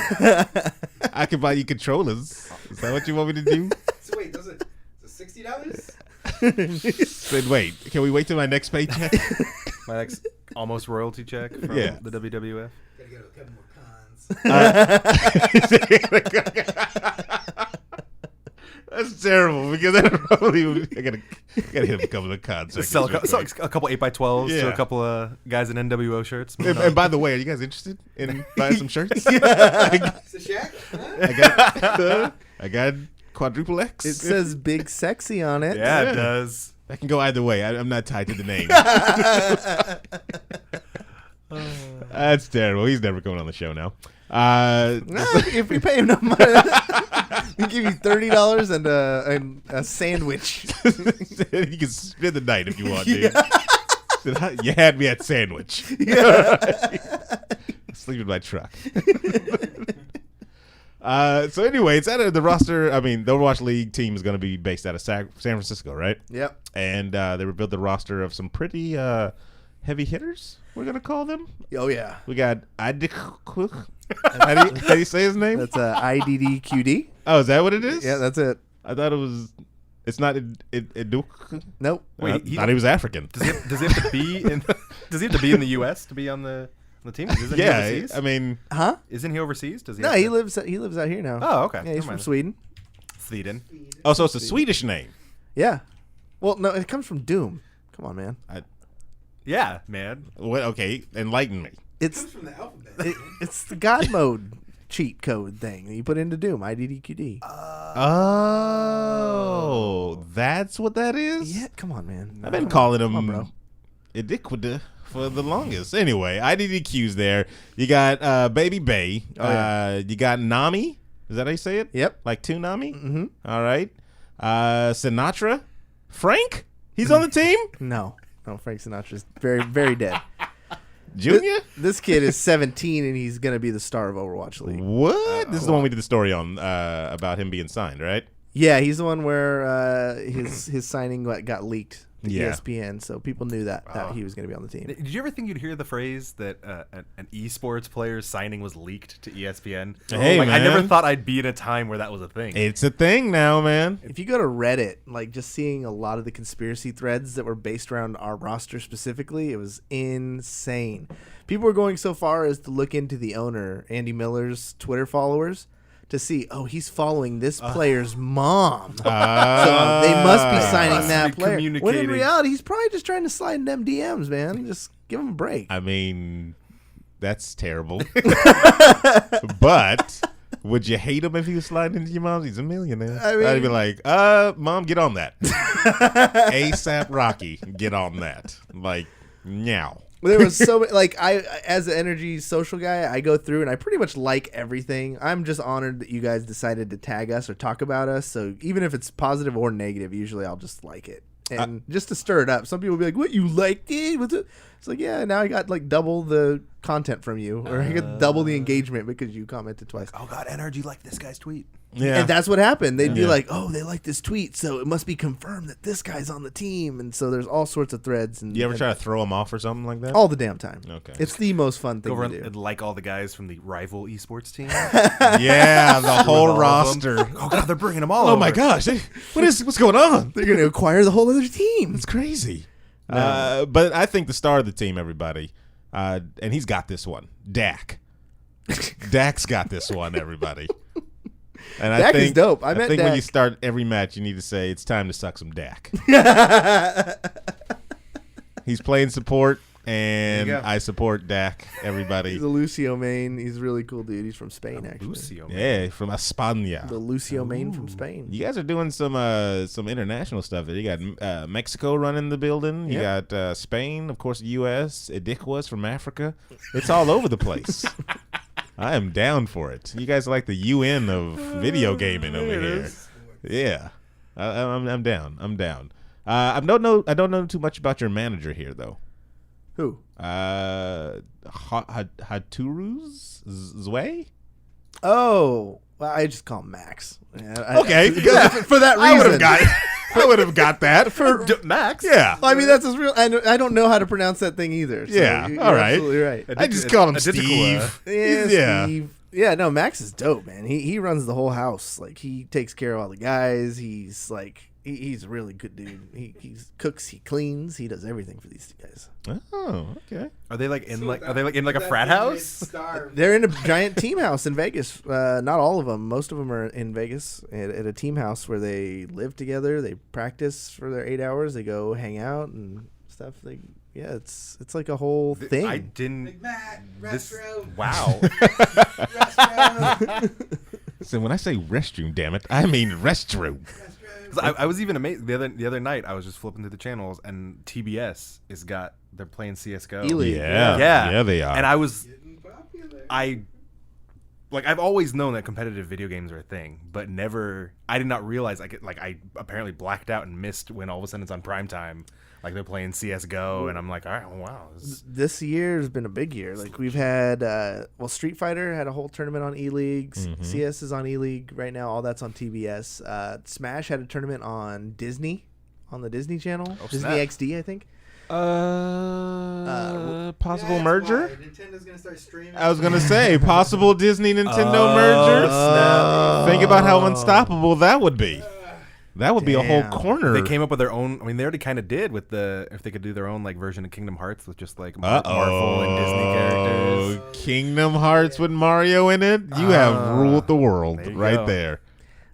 I can buy you controllers. Is that what you want me to do? So wait, does it $60? Then wait, can we wait till my next paycheck? My next almost royalty check from Yeah. the WWF. Gotta get a couple more cons. That's terrible because I gotta hit him a couple of cards. Sell a couple 8x12s to Yeah. a couple of guys in NWO shirts. And by the way, are you guys interested in buying some shirts? Is it Shaq? Huh? I got quadruple X. It says Big Sexy on it. Yeah, it does. That can go either way. I'm not tied to the name. That's terrible. He's never coming on the show now. If we pay him no money, we give you $30 and a sandwich. You can spend the night if you want, dude. You had me at sandwich. Sleep in my truck. So anyway, it's out of the roster. I mean, the Overwatch League team is going to be based out of San Francisco, right? Yep. And they were built the roster of some pretty heavy hitters, we're going to call them. Oh, yeah. We got Idik. How do you say his name? That's IDDQD. Oh, is that what it is? Yeah, that's it. I thought it was. It's not Iduk. Nope. Wait, I thought he was African. Does he have to be in? Does he have to be in the U.S. to be on the team? Isn't he Yeah, overseas? I mean, Huh? Isn't he overseas? Does he? No, have he to- lives out here now. Oh, okay. Yeah, he's Never from mind. Sweden. Sweden. oh, so it's a Swedish name. Yeah. Well, no, it comes from Doom. Come on, man. Yeah, man. What? Okay, enlighten me. It's Comes from the alphabet. it's the God mode cheat code thing that you put into Doom. IDDQD. Oh, that's what that is. Yeah, come on, man. I've been calling him Come on, bro. Idiquida for the longest. Anyway, IDDQ's there. You got Baby Bay. You got Nami. Is that how you say it? Yep. Like two Nami? Mm-hmm. All right. Sinatra. Frank? He's on the team? No, Frank Sinatra's very, very dead. Junior? This kid is 17 and he's gonna be the star of Overwatch League. What? This is the one we did the story on about him being signed, right? Yeah, he's the one where his signing got leaked to Yeah. ESPN, so people knew that he was going to be on the team. Did you ever think you'd hear the phrase that an esports player's signing was leaked to ESPN? Hey, I never man. thought I'd be in a time where that was a thing. It's a thing now, man. If you go to Reddit, like just seeing a lot of the conspiracy threads that were based around our roster specifically, it was insane. People were going so far as to look into the owner, Andy Miller's Twitter followers, to see, he's following this player's mom. So they must be signing Must that be player. When in communicating. reality, he's probably just trying to slide in them DMs, man. Just give him a break. I mean, that's terrible. But would you hate him if he was sliding into your mom? He's a millionaire. I mean- I'd be like, Mom, get on that. ASAP Rocky, get on that. Like, meow. There was so many, like, I, as an energy social guy, I go through and I pretty much like everything. I'm just honored that you guys decided to tag us or talk about us. So even if it's positive or negative, usually I'll just like it. And just to stir it up, some people will be like, what, you liked it? What's it? It's like, yeah, now I got like double the content from you, or I got double the engagement because you commented twice. Oh God, NRG liked this guy's tweet. Yeah. And that's what happened. They'd be Yeah. like, "Oh, they like this tweet, so it must be confirmed that this guy's on the team." And so there's all sorts of threads. And You ever and try to throw him off or something like that? all the damn time? Okay. It's the most fun Go thing over to do. and like all the guys from the rival esports team. Yeah, the whole All of them. roster. Oh God, they're bringing them all. Oh over. my gosh. What's going on? They're going to acquire the whole other team. It's crazy. But I think the star of the team, everybody, and he's got this one, Dak. Dak's got this one, everybody. And Dak is dope. I met think when Dak. you start every match, you need to say it's time to suck some Dak. He's playing support. and There you go. I support Dak. Everybody. He's a Lucio main. He's a really cool dude. He's from Spain, actually. Lucio. Man. Yeah, from España. The Lucio main from Spain. You guys are doing some international stuff there. You got Mexico running the building. You got Spain, of course, U.S. Idiquas from Africa. It's all over the place. I am down for it. You guys are like the UN of video gaming over here. Yeah, I'm down. I'm down. I don't know too much about your manager here though. Who? Haturuz Zway? Oh, well, I just call him Max. Okay, for that reason. I would have got that for Max. Yeah. I mean, that's his real. I don't know how to pronounce that thing either. So Yeah, you're all right. absolutely right. I just call him Identical, Steve. Yeah, Steve. Yeah, no, Max is dope, man. He runs the whole house. Like, he takes care of all the guys. He's like, he's a really good dude. He cooks, he cleans, he does everything for these guys. Oh, okay. Are they like in a frat house? They're in a giant team house in Vegas. Not all of them. Most of them are in Vegas at a team house where they live together. They practice for their 8 hours. They go hang out and stuff. It's like a whole thing. I didn't. Big Mac, This, restroom. wow. Restroom. So when I say restroom, damn it, I mean restroom. 'Cause I was even amazed the other night. I was just flipping through the channels and TBS they're playing CS:GO. E-League. Yeah, they are. And I was Getting popular. I've always known that competitive video games are a thing, but I did not realize I apparently blacked out and missed when all of a sudden it's on primetime. Like they're playing CS:GO, and I'm like, all right, wow. This year has been a big year. Like, we've had, Street Fighter had a whole tournament on E-League. CS is on E-League right now. All that's on TBS. Smash had a tournament on Disney, on the Disney Channel. Disney snap. XD, I think. Possible That's merger? why Nintendo's gonna start streaming. I was gonna say possible Disney Nintendo merger. Think about how unstoppable that would be. That would be a whole Damn. corner. They came up with their own. I mean, they already kind of did with if they could do their own like version of Kingdom Hearts with just like Marvel and Disney characters. Kingdom Hearts with Mario in it. You have ruled the world there you right go. there.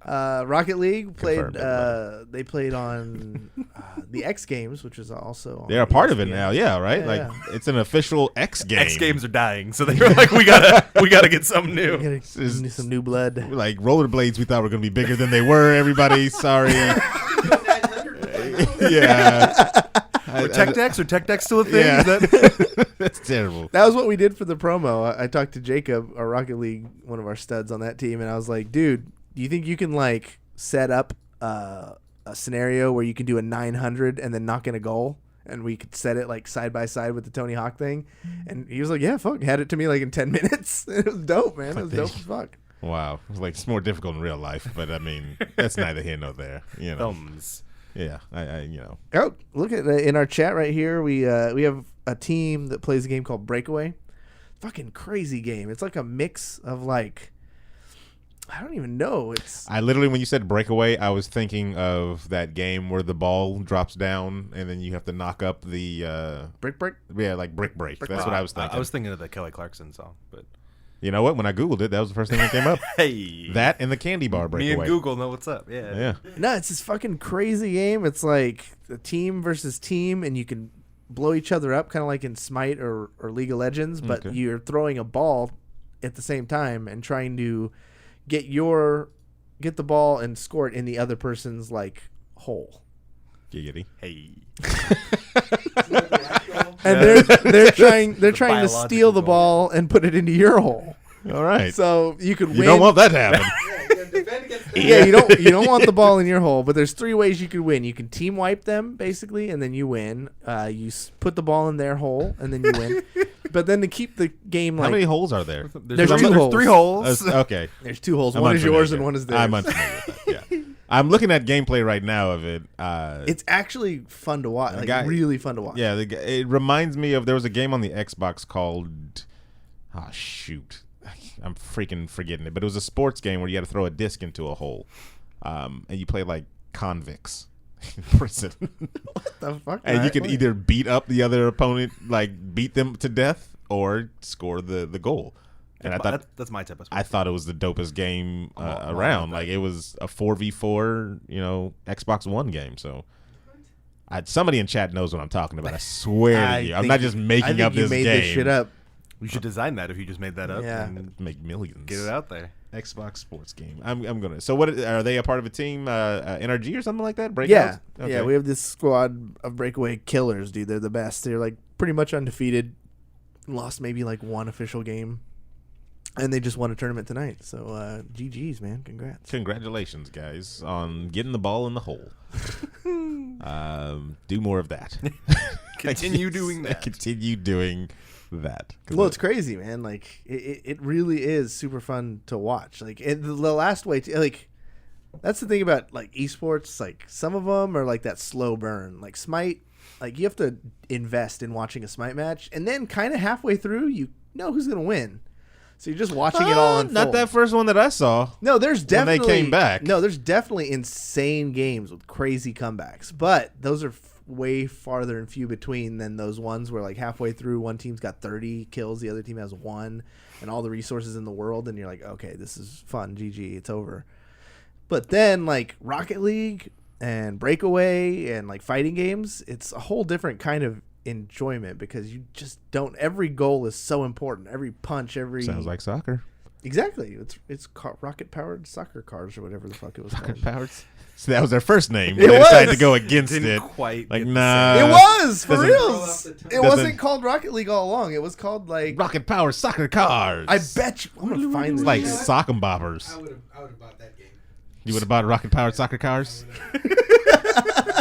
Rocket League played. Confirmed, They played on the X Games, which is also on They're a part of it ESPN. now, yeah, right? Yeah, like yeah. it's an official X game. X Games are dying, so they were like, we gotta get something new. Gotta need some new blood. Like rollerblades, we thought were gonna be bigger than they were. Everybody, sorry. Yeah. Or Tech Decks? Or Tech Decks still a thing? Yeah. Is that- That's terrible. That was what we did for the promo. I talked to Jacob, our Rocket League, one of our studs on that team, and I was like, dude, do you think you can like set up a scenario where you can do a 900 and then knock in a goal? And we could set it like side by side with the Tony Hawk thing. And he was like, yeah, fuck. Had it to me like in 10 minutes. It was dope, man. It was dope as fuck. Wow. It's like it's more difficult in real life, but I mean, that's neither here nor there. You know. Thumbs. Yeah. I you know. Oh, look at in our chat right here. We have a team that plays a game called Breakaway. Fucking crazy game. It's like a mix of like, I don't even know. It's I literally, when you said breakaway, I was thinking of that game where the ball drops down and then you have to knock up the Brick. yeah, like brick break. That's what I was thinking. I was thinking of the Kelly Clarkson song, but You know what? When I Googled it, that was the first thing that came up. hey, That and the candy bar me breakaway. and Google know what's up. Yeah, Yeah. No, it's this fucking crazy game. It's like a team versus team, and you can blow each other up, kind of like in Smite or League of Legends, but Okay. you're throwing a ball at the same time and trying to get the ball and score it in the other person's like hole. Giggity. Hey, And they're trying to biological steal the goal. ball and put it into your hole. All right. So you could You win. don't want that to happen. Yeah, you gotta defend against that. Yeah, you don't want the ball in your hole, but there's 3 ways you could win. You can team wipe them basically, and then you win. You put the ball in their hole, and then you win. But then to keep the game How like many holes are there? There's two holes. 3 holes. Okay. there's 2 holes. I'm One is unfamiliar yours with and that. one is theirs. I'm unfamiliar with that. Yeah. I'm looking at gameplay right now of it. It's actually fun to watch. Like guy- really fun to watch. Yeah, it reminds me of there was a game on the Xbox called shoot. I'm freaking forgetting it, but it was a sports game where you had to throw a disc into a hole. And you play like convicts in prison. What the fuck? And you can either beat up the other opponent, like beat them to death, or score the goal. And I thought that's my type of sport. I thought it was the dopest game all around. about Like it was a 4v4, Xbox One game. So Somebody in chat knows what I'm talking about. I swear to you. I'm not just making up this made game. this shit up. You should design that if you just made that up. Yeah. And Make millions. get it out there. Xbox sports game. I'm gonna. So what are they a part of a team? NRG or something like that? Breakouts? Yeah, Okay. yeah. We have this squad of breakaway killers, dude. They're the best. They're like pretty much undefeated. Lost maybe like one official game, and they just won a tournament tonight. So GG's, man. Congrats. Congratulations, guys, on getting the ball in the hole. Do more of that. Continue doing that. Continue doing that. Well, it's crazy, man. Like it really is super fun to watch. Like the last way to like. That's the thing about like esports. Like some of them are like that slow burn. Like Smite, like you have to invest in watching a Smite match, and then kind of halfway through, you know who's gonna win. So you're just watching it all unfold. Not that first one that I saw. No, there's definitely when they came back. No, there's definitely insane games with crazy comebacks, but those are way farther and few between than those ones where like halfway through one team's got 30 kills, the other team has 1, and all the resources in the world, and you're like, okay, this is fun. GG, it's over. But then like Rocket League and Breakaway and like fighting games, it's a whole different kind of enjoyment because you just don't. Every goal is so important. Every punch, every Sounds like soccer. Exactly. It's rocket powered soccer cars or whatever the fuck it was Rocket called. powered. So that was their first name. It They decided was. to go against Didn't it. quite Like get the nah. It was for doesn't- real. It wasn't doesn't- called Rocket League all along. It was called like Rocket powered soccer cars. I bet you. I'm gonna find this. like shit. sock and boppers. I would have bought that game. You would have bought rocket powered soccer cars. I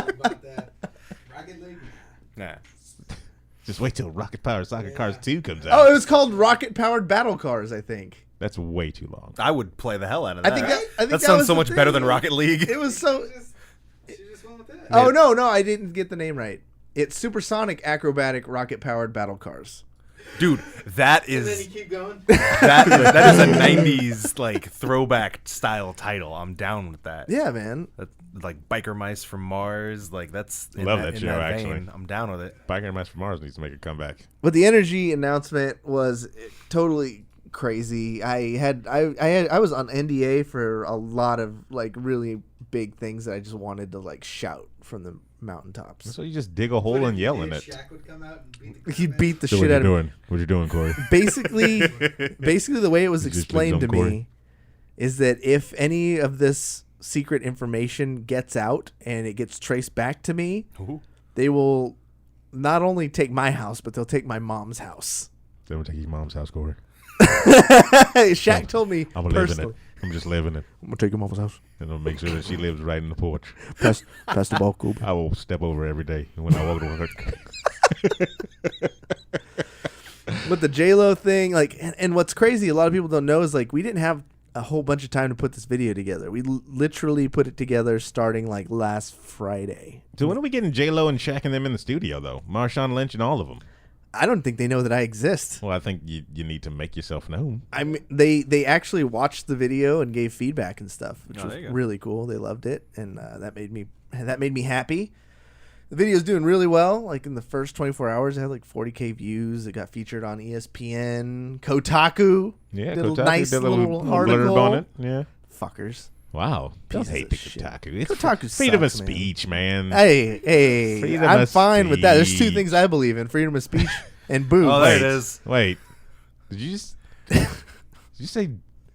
would've bought that. Rocket League. Nah. Just wait till rocket powered soccer cars 2 comes Oh, out. it was called Rocket Powered Battle Cars. I think. That's way too long. I would play the hell out of I that. think that that sounds was so the much thing. better than Rocket League. It was so. She just went with that. Oh no, I didn't get the name right. It's supersonic acrobatic rocket powered battle cars. Dude, that And then you is keep going. that is a 90s like throwback style title. I'm down with that. Yeah, man. That's like Biker Mice from Mars, like that's in Love that in show, vein. actually. I'm down with it. Biker and Master from Mars needs to make a comeback. But the energy announcement was totally crazy. I was on NDA for a lot of like really big things that I just wanted to like shout from the mountaintops. So you just dig a hole and yell in it. Shaq would come out and beat the He'd beat the So shit out of What you doing, Corey? basically the way it was You just explained to picked on me Corey? is that if any of this secret information gets out and it gets traced back to me, they will not only take my house, but they'll take my mom's house. They would take your mom's house, Corey. Shaq told me I'm gonna live in personally. it. I'm just living it, I'm gonna take your mom's house. and I'll make sure that she lives right in the porch. Pass the ball, Cooper. I will step over every day when I walk to work. With the J-Lo thing, like, and what's crazy, a lot of people don't know is like we didn't have a whole bunch of time to put this video together. We literally put it together starting like last Friday. So when are we getting J-Lo and Shaq and them in the studio, though? Marshawn Lynch and all of them. I don't think they know that I exist. Well, I think you need to make yourself known. I mean, they actually watched the video and gave feedback and stuff, which was there you go. really cool. They loved it, and that made me happy. The video's doing really well. Like in the first 24 hours, it had like 40K views. It got featured on ESPN, Kotaku. Yeah, did a Kotaku nice did a little blurb article. on it. Yeah. Fuckers. Wow. Don't Pieces hate of the shit. Kotaku. It's Kotaku freedom of sucks, man. speech, man. Hey, Freedom I'm of fine with that. There's 2 speech. things I believe in: freedom of speech and boobs. Oh, there it is. Wait. Did you say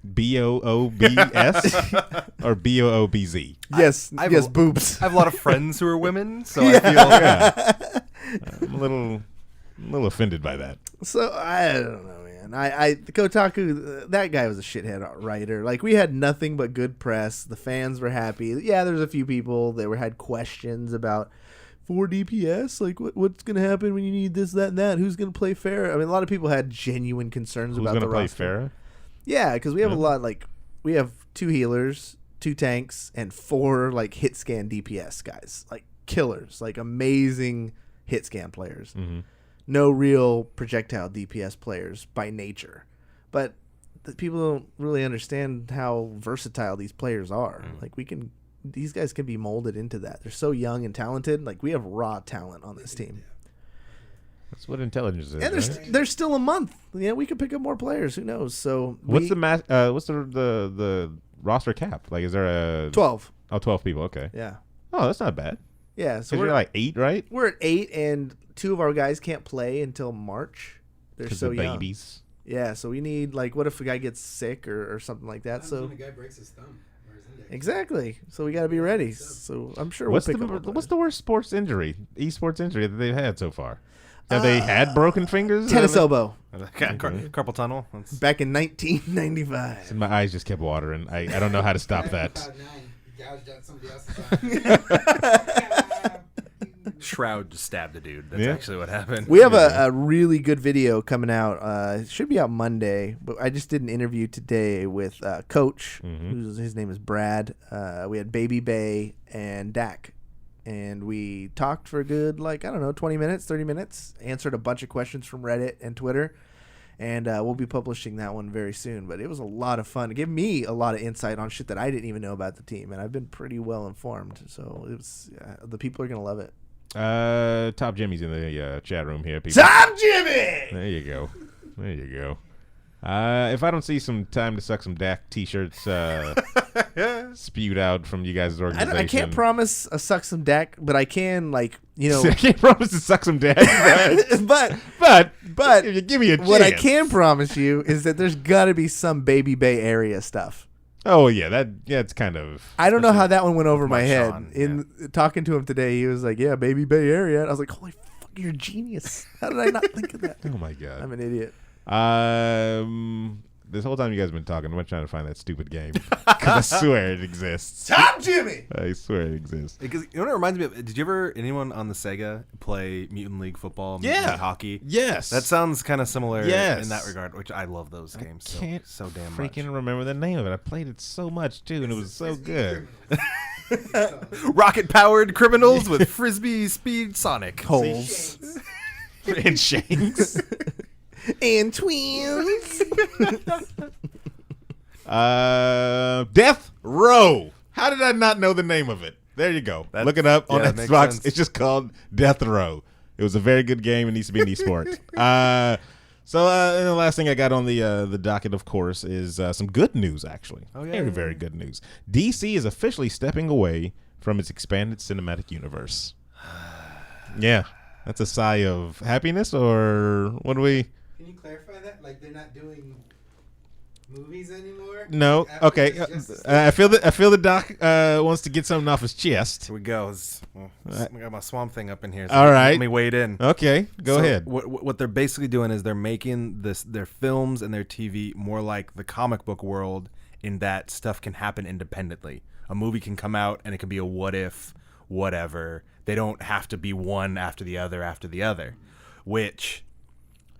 BOOBS or BOOBZ? Yes, I've yes, l- boobs. I have a lot of friends who are women, so I feel Yeah. I'm a little offended by that. So I don't know, man. I Kotaku, that guy was a shithead writer. Like we had nothing but good press. The fans were happy. Yeah, there's a few people that had questions about 4 DPS. Like what's gonna happen when you need this, that, and that? Who's gonna play Pharah? I mean, a lot of people had genuine concerns Who's about going the to play roster. Farah? Yeah, because we have Yeah. a lot. Like we have 2 healers, 2 tanks, and 4 like hit scan DPS guys. Like killers, like amazing hit scan players. Mm-hmm. No real projectile DPS players by nature. But the people don't really understand how versatile these players are. Like these guys can be molded into that. They're so young and talented. Like we have raw talent on this team. That's what intelligence is. And right? there's still a month. Yeah, we could pick up more players. Who knows? So What's the roster cap? Like, is there a 12? 12 people? Okay. Yeah. Oh, that's not bad. Yeah, so Because you're like 8, right? we're at 8, and 2 of our guys can't play until March. They're Because so they're young. babies. Yeah, so we need, like, what if a guy gets sick or something like that? What happens So when a guy breaks his thumb or his index? exactly. So we got to be ready. So I'm sure What's we'll pick up. what's the worst sports injury, esports injury that they've had so far? Have they had broken fingers? Tennis elbow Carpal tunnel. That's- back in 1995. And my eyes just kept watering. I don't know how to stop that. Cloud 9, you gouged out somebody else's eye. Shroud just stabbed a dude. That's Yeah. actually what happened. We have a really good video coming out. It should be out Monday, but I just did an interview today with Coach, his name is Brad. We had Baby Bay and Dak, and we talked for a good, 20 minutes, 30 minutes, answered a bunch of questions from Reddit and Twitter, and we'll be publishing that one very soon. But it was a lot of fun. It gave me a lot of insight on shit that I didn't even know about the team, and I've been pretty well informed. So it was the people are going to love it. Top Jimmy's in the chat room here. People. Tom Jimmy! There you go. There you go. If I don't see some time to suck some Dak t-shirts spewed out from you guys' organization. I can't promise a suck some Dak, but I can, I can't promise to suck some Dak. But if you give me a chance. what I can promise you is that there's got to be some Baby Bay area stuff. Oh yeah, it's kind of. I don't know how that one went over my head. Marshawn, In talking to him today, he was like, "Yeah, Baby Bay area." And I was like, "Holy fuck, you're a genius! How did I not think of that?" Oh my god. I'm an idiot. This whole time you guys have been talking, I'm trying to find that stupid game because I swear it exists. Tom Jimmy. I swear it exists. Because you know what it reminds me of? Did you ever, anyone on the Sega, play Mutant League Football, Mutant Yeah. League Hockey? Yes. That sounds kind of similar Yes. in that regard, which I love those games Can't so damn freaking much. remember the name of it. I played it so much too, and it was so good. Rocket-powered criminals with Frisbee speed Sonic. Holes And Shanks. and twins. Death Row. How did I not know the name of it? There you go. Look it up on yeah, that makes Xbox. sense. It's just called Death Row. It was a very good game. It needs to be an esport. And the last thing I got on the docket, of course, is some good news, actually. Oh, yeah, Very, yeah, very good news. DC is officially stepping away from its expanded cinematic universe. Yeah. That's a sigh of happiness, or what do we... Can you clarify that? Like they're not doing movies anymore? No. After Okay. this Justice I feel the doc wants to get something off his chest. Here we go. I got my Swamp Thing up in here. So All right. Let me wade in. Okay. Go So ahead. What they're basically doing is they're making their films and their TV more like the comic book world, in that stuff can happen independently. A movie can come out and it can be a what if, whatever. They don't have to be one after the other, which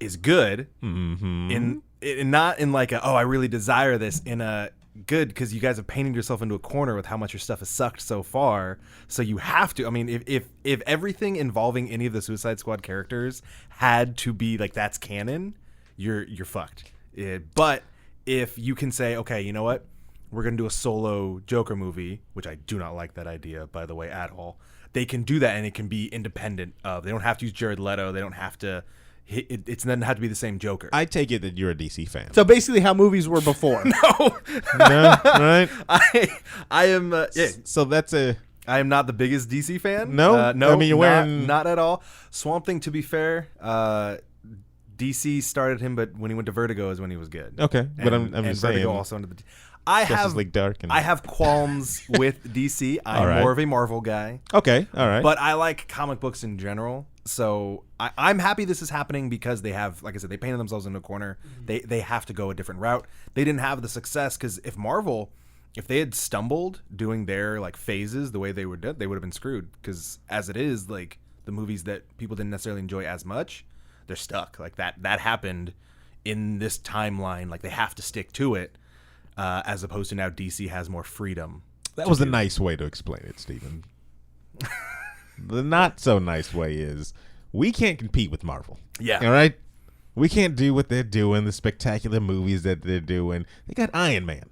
is good. In not in like I really desire this, in a good, because you guys have painted yourself into a corner with how much your stuff has sucked so far. So you have to. I mean, if everything involving any of the Suicide Squad characters had to be like that's canon, you're fucked. But if you can say, okay, you know what, we're gonna do a solo Joker movie, which I do not like that idea, by the way, at all. They can do that, and it can be independent of. They don't have to use Jared Leto. They don't have to. It doesn't have to be the same Joker. I take it that you're a DC fan. So basically, how movies were before. No, right? I am. Yeah, So that's a. I am not the biggest DC fan. No? no. I mean, you're wearing- not at all. Swamp Thing, to be fair, DC started him, but when he went to Vertigo is when he was good. Okay, but I'm and just Vertigo saying. also under the. Justice League Dark. And, I have qualms with DC. I'm All right. more of a Marvel guy. Okay, all right. But I like comic books in general, so I'm happy this is happening because they have, like I said, they painted themselves into a corner. They have to go a different route. They didn't have the success because if they had stumbled doing their like phases the way they would have been screwed. Because as it is, like the movies that people didn't necessarily enjoy as much, they're stuck. Like that happened in this timeline. Like they have to stick to it, as opposed to now DC has more freedom. that was a nice way to explain it, Stephen. The not so nice way is we can't compete with Marvel. Yeah. All right? We can't do what they're doing, the spectacular movies that they're doing. They got Iron Man.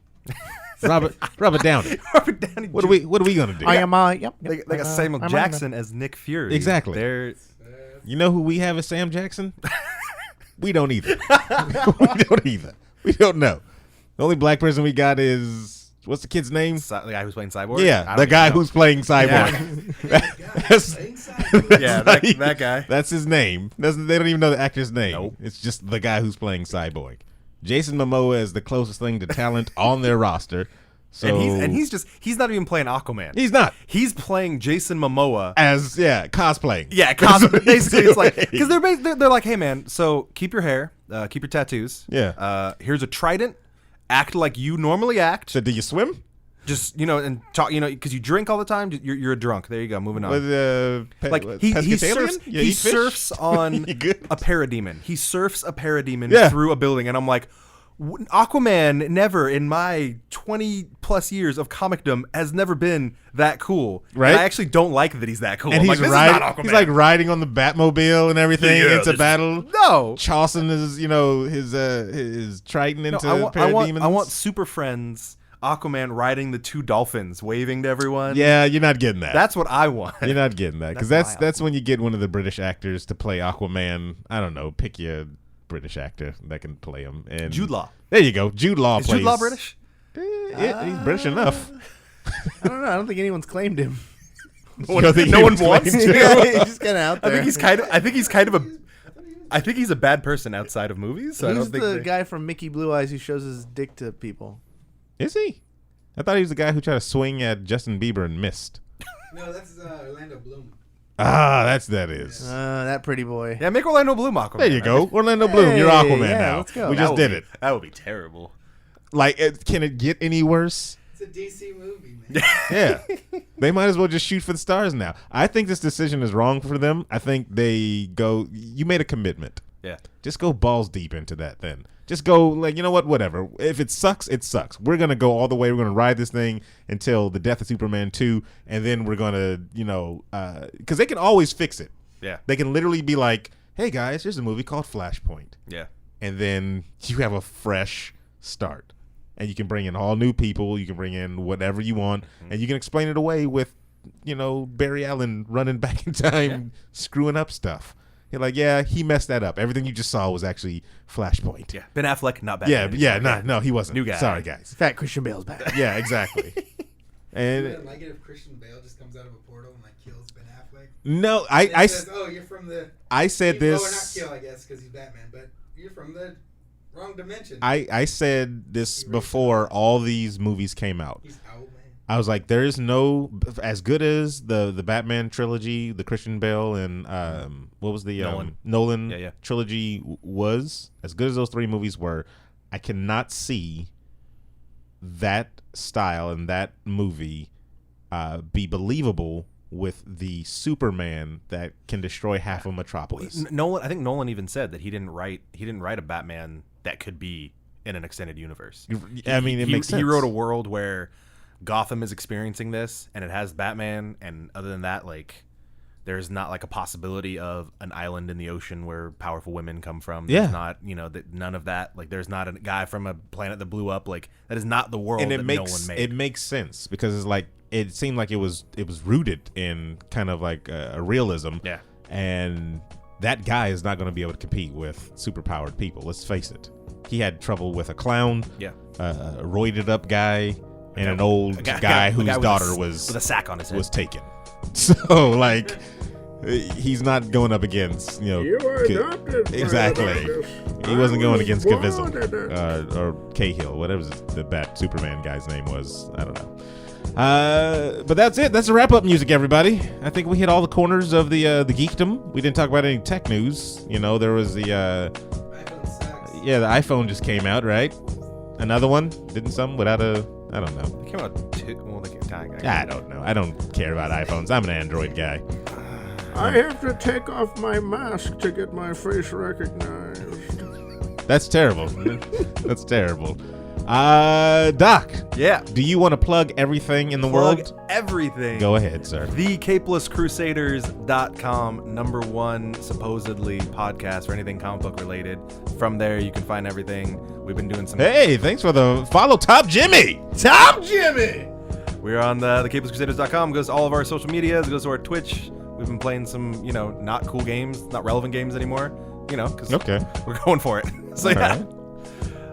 Robert Downey. Robert Downey What are we going to do? I am. Yep. They got Samuel I'm Jackson as Nick Fury. Exactly. They're You know who we have as Sam Jackson? We don't either. We don't know. The only black person we got is What's the kid's name? The guy who's playing Cyborg? Yeah, the guy who's playing Cyborg. That guy. That's his name. They don't even know the actor's name. Nope. It's just the guy who's playing Cyborg. Jason Momoa is the closest thing to talent on their roster. So he's not even playing Aquaman. He's not. He's playing Jason Momoa As cosplaying. Yeah, basically it's like, because they're like, hey man, so keep your hair, keep your tattoos. Yeah. Here's a trident. Act like you normally act. So do you swim? Just and talk. Because you drink all the time. You're a drunk. There you go. Moving on. With, he surfs. He surfs on a parademon. He surfs a parademon through a building, and I'm like, Aquaman never in my 20 plus years of comicdom has never been that cool. Right. And I actually don't like that he's that cool. And I'm he's like, riding. This is not Aquaman. He's like riding on the Batmobile and everything into battle. No. Chaucing his Triton into parademons. I want Super Friends Aquaman riding the two dolphins, waving to everyone. Yeah, you're not getting that. That's what I want. You're not getting that because that's when you get one of the British actors to play Aquaman. I don't know. Pick your British actor that can play him. And Jude Law. There you go. Jude Law Is plays. Jude Law British? He's British enough. I don't know. I don't think anyone's claimed him. No one wants to. Yeah, he's just kind of out there. I think he's a bad person outside of movies. So He's I don't think the guy from Mickey Blue Eyes who shows his dick to people. Is he? I thought he was the guy who tried to swing at Justin Bieber and missed. No, that's Orlando Bloom. That is. That pretty boy. Yeah, make Orlando Bloom Aquaman. There you go. Orlando Bloom, you're Aquaman now. Let's go. We just did it. That would be terrible. Like, can it get any worse? It's a DC movie, man. Yeah. They might as well just shoot for the stars now. I think this decision is wrong for them. I think you made a commitment. Yeah. Just go balls deep into that then. Just go, like, you know what, whatever. If it sucks, it sucks. We're going to go all the way. We're going to ride this thing until the death of Superman 2, and then we're going to, because they can always fix it. Yeah. They can literally be like, hey, guys, there's a movie called Flashpoint. Yeah. And then you have a fresh start. And you can bring in all new people. You can bring in whatever you want. And you can explain it away with, Barry Allen running back in time, screwing up stuff. You're like, yeah, he messed that up. Everything you just saw was actually Flashpoint. Yeah, Ben Affleck, not Batman. No, he wasn't. New guy. Sorry, guys. Fat Christian Bale's back. Yeah, exactly. You wouldn't like it if Christian Bale just comes out of a portal and kills Ben Affleck. No, I says, "Oh, you're from the." I said this. Or not kill, I guess, because he's Batman, but you're from the wrong dimension. I said this before all these movies came out. He's old, man. I was like, there is no, as good as the Batman trilogy, the Christian Bale and what was the Nolan trilogy was, as good as those three movies were, I cannot see that style and that movie be believable with the Superman that can destroy half of Metropolis. I think Nolan even said that he didn't write a Batman that could be in an extended universe. I mean, it makes sense. He wrote a world where Gotham is experiencing this, and it has Batman, and other than that, there's not a possibility of an island in the ocean where powerful women come from. There's not, none of that. There's not a guy from a planet that blew up. That is not the world that Nolan made. It makes sense because it seemed like it was rooted in kind of a realism. Yeah. And that guy is not going to be able to compete with superpowered people. Let's face it. He had trouble with a clown. Yeah. A roided up guy. And an old guy whose daughter was with a sack on his head was taken. So he's not going up against You were adopted. Exactly. He wasn't going against Caviezel or Cahill, whatever the Superman guy's name was. I don't know. But that's it. That's the wrap up music, everybody. I think we hit all the corners of the geekdom. We didn't talk about any tech news. There was the iPhone sucks. the iPhone just came out, right? Another one? Didn't some without a? I don't know. They came out I don't know. I don't care about iPhones. I'm an Android guy. I have to take off my mask to get my face recognized. That's terrible. That's terrible. Doc. Yeah. Do you want to plug everything in the world? Everything. Go ahead, sir. The CapelessCrusaders.com, #1 supposedly podcast for anything comic book related. From there, you can find everything. We've been doing some. Hey, thanks for the follow, Top Jimmy. Top Jimmy. We're on the CapelessCrusaders.com. Goes to all of our social medias. Goes to our Twitch. We've been playing some, not cool games, not relevant games anymore. Because okay, we're going for it. So yeah. Right.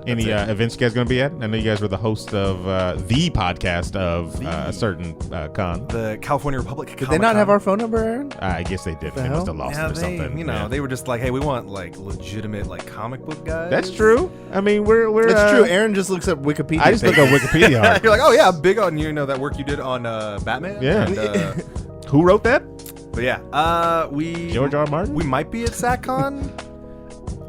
Any events you guys going to be at? I know you guys were the host of the podcast of a certain con. The California Republic. Did they not have our phone number, Aaron? I guess they did. They must have lost it or something. You know, they were just like, hey, we want like legitimate like comic book guys. That's true. I mean, we're. It's true. Aaron just looks up Wikipedia. I just look up Wikipedia. You're like, oh yeah, big on that work you did on Batman. Yeah. And, Who wrote that? but yeah, George R. Martin. We might be at SatCon.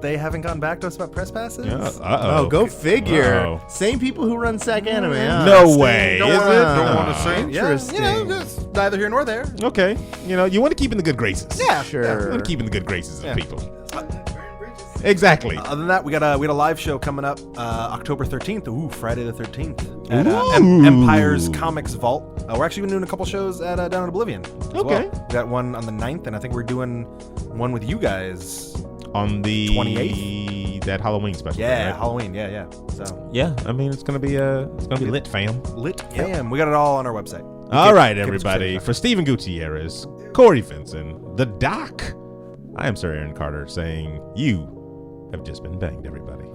They haven't gotten back to us about press passes. Yeah. Oh, go figure. Uh-oh. Same people who run Sac Anime. Huh? No way. Don't Is wanna- it? Don't want to say. Interesting. Yeah, you know, just neither here nor there. Okay. You know, you want to keep in the good graces. Yeah, Sure. You want to keep in the good graces Yeah. of people. Burn bridges. Exactly. Other than that, we had a live show coming up October 13th. Ooh, Friday the 13th at Ooh. Empire's Comics Vault. We're actually doing a couple shows at down at Oblivion. As Okay. well. We got one on the 9th, and I think we're doing one with you guys. On the 28th? that Halloween special. Yeah, right? Halloween. Yeah. So Yeah, I mean it's gonna be lit, fam. lit fam. We got it all on our website. All right, get everybody. subscribed. For Stephen Gutierrez, Cory Vincent, the Doc, I am Sir Aaron Carter saying you have just been banged, everybody.